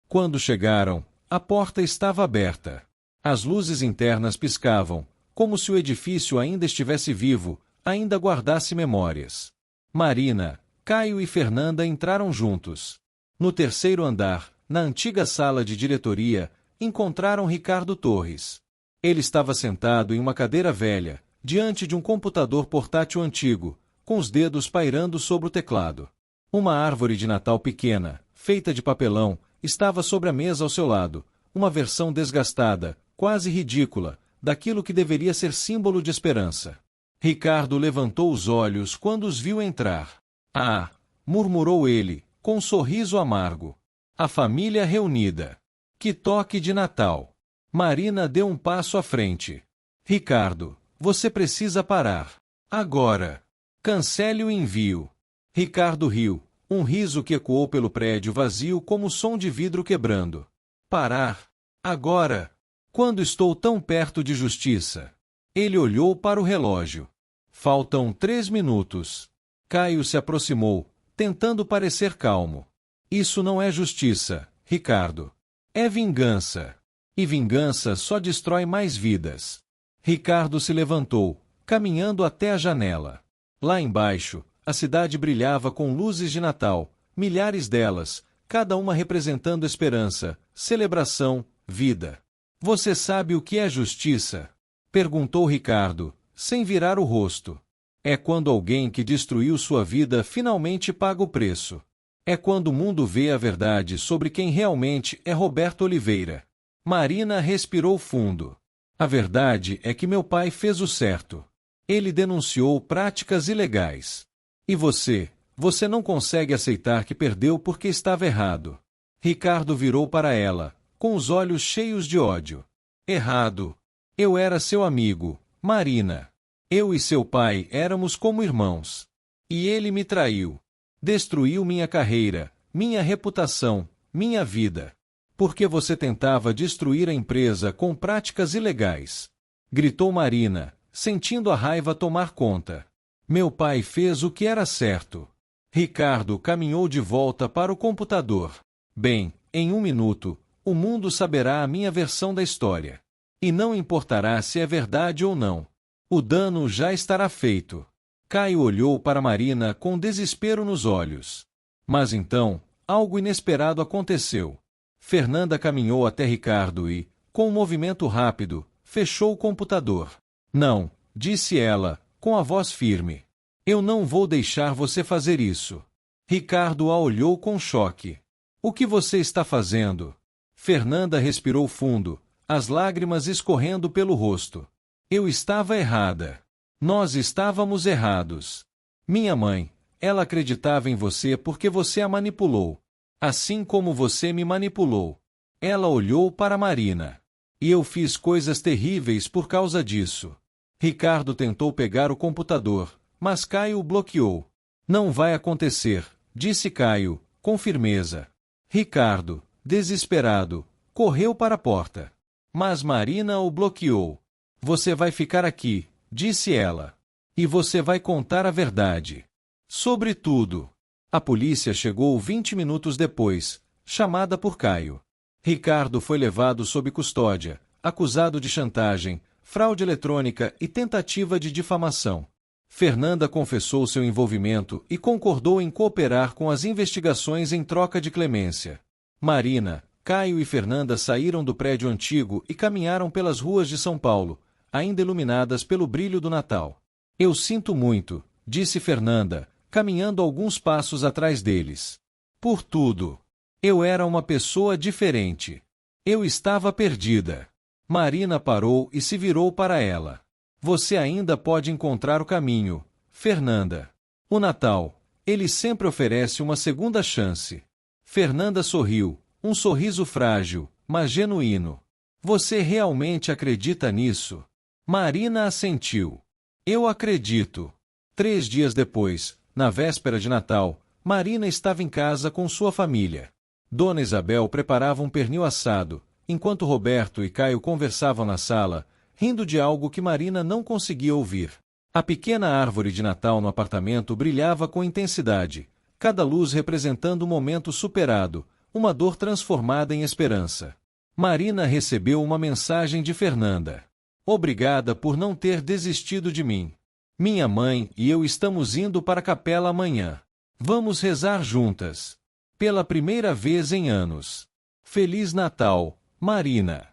Quando chegaram, a porta estava aberta. As luzes internas piscavam, como se o edifício ainda estivesse vivo, ainda guardasse memórias. Marina, Caio e Fernanda entraram juntos. No 3º andar, na antiga sala de diretoria, encontraram Ricardo Torres. Ele estava sentado em uma cadeira velha, diante de um computador portátil antigo, com os dedos pairando sobre o teclado. Uma árvore de Natal pequena, feita de papelão, estava sobre a mesa ao seu lado, uma versão desgastada, quase ridícula, daquilo que deveria ser símbolo de esperança. Ricardo levantou os olhos quando os viu entrar. Ah! Murmurou ele, com um sorriso amargo. A família reunida. Que toque de Natal! Marina deu um passo à frente. Ricardo, você precisa parar. Agora. Cancele o envio. Ricardo riu, um riso que ecoou pelo prédio vazio como som de vidro quebrando. Parar? Agora? Quando estou tão perto de justiça? Ele olhou para o relógio. Faltam 3 minutos. Caio se aproximou, tentando parecer calmo. Isso não é justiça, Ricardo. É vingança. E vingança só destrói mais vidas. Ricardo se levantou, caminhando até a janela. Lá embaixo, a cidade brilhava com luzes de Natal, milhares delas, cada uma representando esperança, celebração, vida. Você sabe o que é justiça? Perguntou Ricardo, sem virar o rosto. É quando alguém que destruiu sua vida finalmente paga o preço. É quando o mundo vê a verdade sobre quem realmente é Roberto Oliveira. Marina respirou fundo. A verdade é que meu pai fez o certo. Ele denunciou práticas ilegais. E você não consegue aceitar que perdeu porque estava errado. Ricardo virou para ela, com os olhos cheios de ódio. Errado. Eu era seu amigo, Marina. Eu e seu pai éramos como irmãos. E ele me traiu. Destruiu minha carreira, minha reputação, minha vida. Porque você tentava destruir a empresa com práticas ilegais. Gritou Marina, sentindo a raiva tomar conta. Meu pai fez o que era certo. Ricardo caminhou de volta para o computador. Bem, em 1 minuto, o mundo saberá a minha versão da história. E não importará se é verdade ou não. O dano já estará feito. Caio olhou para Marina com desespero nos olhos. Mas então, algo inesperado aconteceu. Fernanda caminhou até Ricardo e, com um movimento rápido, fechou o computador. Não, disse ela, com a voz firme. Eu não vou deixar você fazer isso. Ricardo a olhou com choque. O que você está fazendo? Fernanda respirou fundo, as lágrimas escorrendo pelo rosto. Eu estava errada. Nós estávamos errados. Minha mãe, ela acreditava em você porque você a manipulou. Assim como você me manipulou. Ela olhou para Marina. E eu fiz coisas terríveis por causa disso. Ricardo tentou pegar o computador, mas Caio o bloqueou. Não vai acontecer, disse Caio, com firmeza. Ricardo, desesperado, correu para a porta. Mas Marina o bloqueou. Você vai ficar aqui, disse ela. E você vai contar a verdade. Sobre tudo. A polícia chegou 20 minutos depois, chamada por Caio. Ricardo foi levado sob custódia, acusado de chantagem, fraude eletrônica e tentativa de difamação. Fernanda confessou seu envolvimento e concordou em cooperar com as investigações em troca de clemência. Marina, Caio e Fernanda saíram do prédio antigo e caminharam pelas ruas de São Paulo, ainda iluminadas pelo brilho do Natal. Eu sinto muito, disse Fernanda, caminhando alguns passos atrás deles. Por tudo. Eu era uma pessoa diferente. Eu estava perdida. Marina parou e se virou para ela. Você ainda pode encontrar o caminho, Fernanda. O Natal, ele sempre oferece uma segunda chance. Fernanda sorriu, um sorriso frágil, mas genuíno. Você realmente acredita nisso? Marina assentiu. Eu acredito. 3 dias depois, na véspera de Natal, Marina estava em casa com sua família. Dona Isabel preparava um pernil assado, enquanto Roberto e Caio conversavam na sala, rindo de algo que Marina não conseguia ouvir. A pequena árvore de Natal no apartamento brilhava com intensidade, cada luz representando um momento superado, uma dor transformada em esperança. Marina recebeu uma mensagem de Fernanda. Obrigada por não ter desistido de mim. Minha mãe e eu estamos indo para a capela amanhã. Vamos rezar juntas. Pela primeira vez em anos. Feliz Natal, Marina.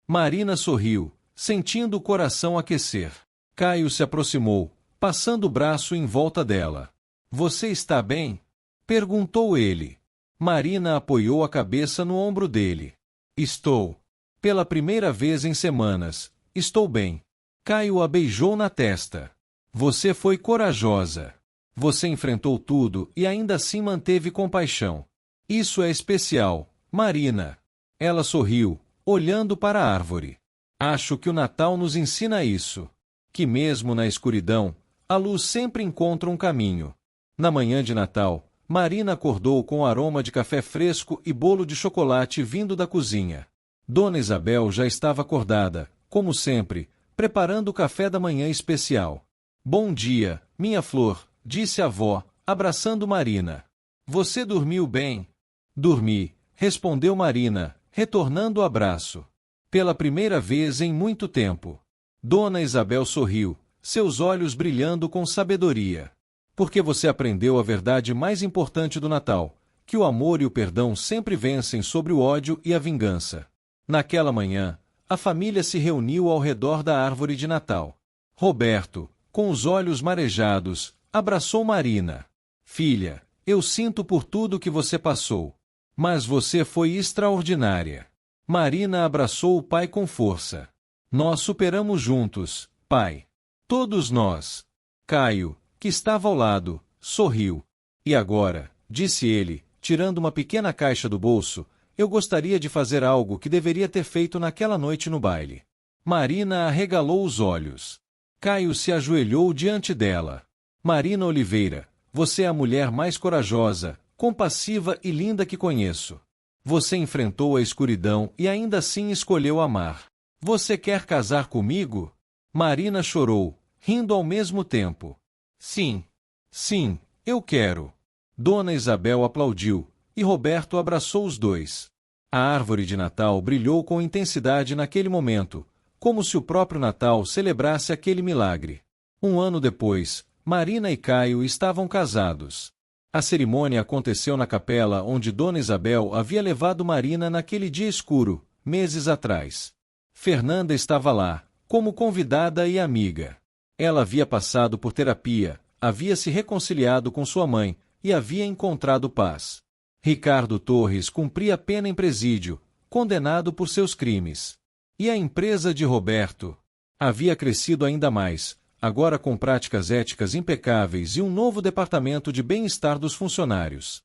Marina sorriu, sentindo o coração aquecer. Caio se aproximou, passando o braço em volta dela. Você está bem? Perguntou ele. Marina apoiou a cabeça no ombro dele. Estou. Pela primeira vez em semanas, estou bem. Caio a beijou na testa. Você foi corajosa. Você enfrentou tudo e ainda assim manteve compaixão. Isso é especial, Marina. Ela sorriu, olhando para a árvore. Acho que o Natal nos ensina isso. Que mesmo na escuridão, a luz sempre encontra um caminho. Na manhã de Natal, Marina acordou com o aroma de café fresco e bolo de chocolate vindo da cozinha. Dona Isabel já estava acordada, como sempre, preparando o café da manhã especial. Bom dia, minha flor, disse a avó, abraçando Marina. Você dormiu bem? Dormi, respondeu Marina, retornando o abraço. Pela primeira vez em muito tempo. Dona Isabel sorriu, seus olhos brilhando com sabedoria. Porque você aprendeu a verdade mais importante do Natal, que o amor e o perdão sempre vencem sobre o ódio e a vingança. Naquela manhã, a família se reuniu ao redor da árvore de Natal. Roberto, com os olhos marejados, abraçou Marina. Filha, eu sinto por tudo que você passou. Mas você foi extraordinária. Marina abraçou o pai com força. Nós superamos juntos, pai. Todos nós. Caio, que estava ao lado, sorriu. E agora, disse ele, tirando uma pequena caixa do bolso, eu gostaria de fazer algo que deveria ter feito naquela noite no baile. Marina arregalou os olhos. Caio se ajoelhou diante dela. Marina Oliveira, você é a mulher mais corajosa, compassiva e linda que conheço. Você enfrentou a escuridão e ainda assim escolheu amar. Você quer casar comigo? Marina chorou, rindo ao mesmo tempo. Sim. Sim, eu quero. Dona Isabel aplaudiu, e Roberto abraçou os dois. A árvore de Natal brilhou com intensidade naquele momento, como se o próprio Natal celebrasse aquele milagre. Um ano depois, Marina e Caio estavam casados. A cerimônia aconteceu na capela onde Dona Isabel havia levado Marina naquele dia escuro, meses atrás. Fernanda estava lá, como convidada e amiga. Ela havia passado por terapia, havia se reconciliado com sua mãe e havia encontrado paz. Ricardo Torres cumpria pena em presídio, condenado por seus crimes. E a empresa de Roberto havia crescido ainda mais, agora com práticas éticas impecáveis e um novo departamento de bem-estar dos funcionários.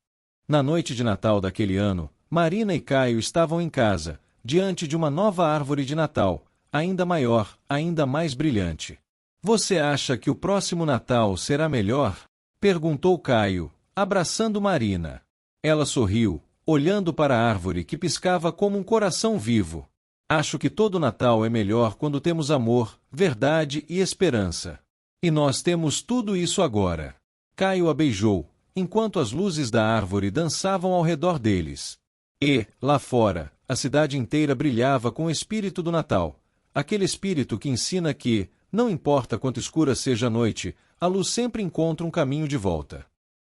Na noite de Natal daquele ano, Marina e Caio estavam em casa, diante de uma nova árvore de Natal, ainda maior, ainda mais brilhante. Você acha que o próximo Natal será melhor? Perguntou Caio, abraçando Marina. Ela sorriu, olhando para a árvore que piscava como um coração vivo. Acho que todo Natal é melhor quando temos amor, verdade e esperança. E nós temos tudo isso agora. Caio a beijou, enquanto as luzes da árvore dançavam ao redor deles. E, lá fora, a cidade inteira brilhava com o espírito do Natal, aquele espírito que ensina que, não importa quanto escura seja a noite, a luz sempre encontra um caminho de volta.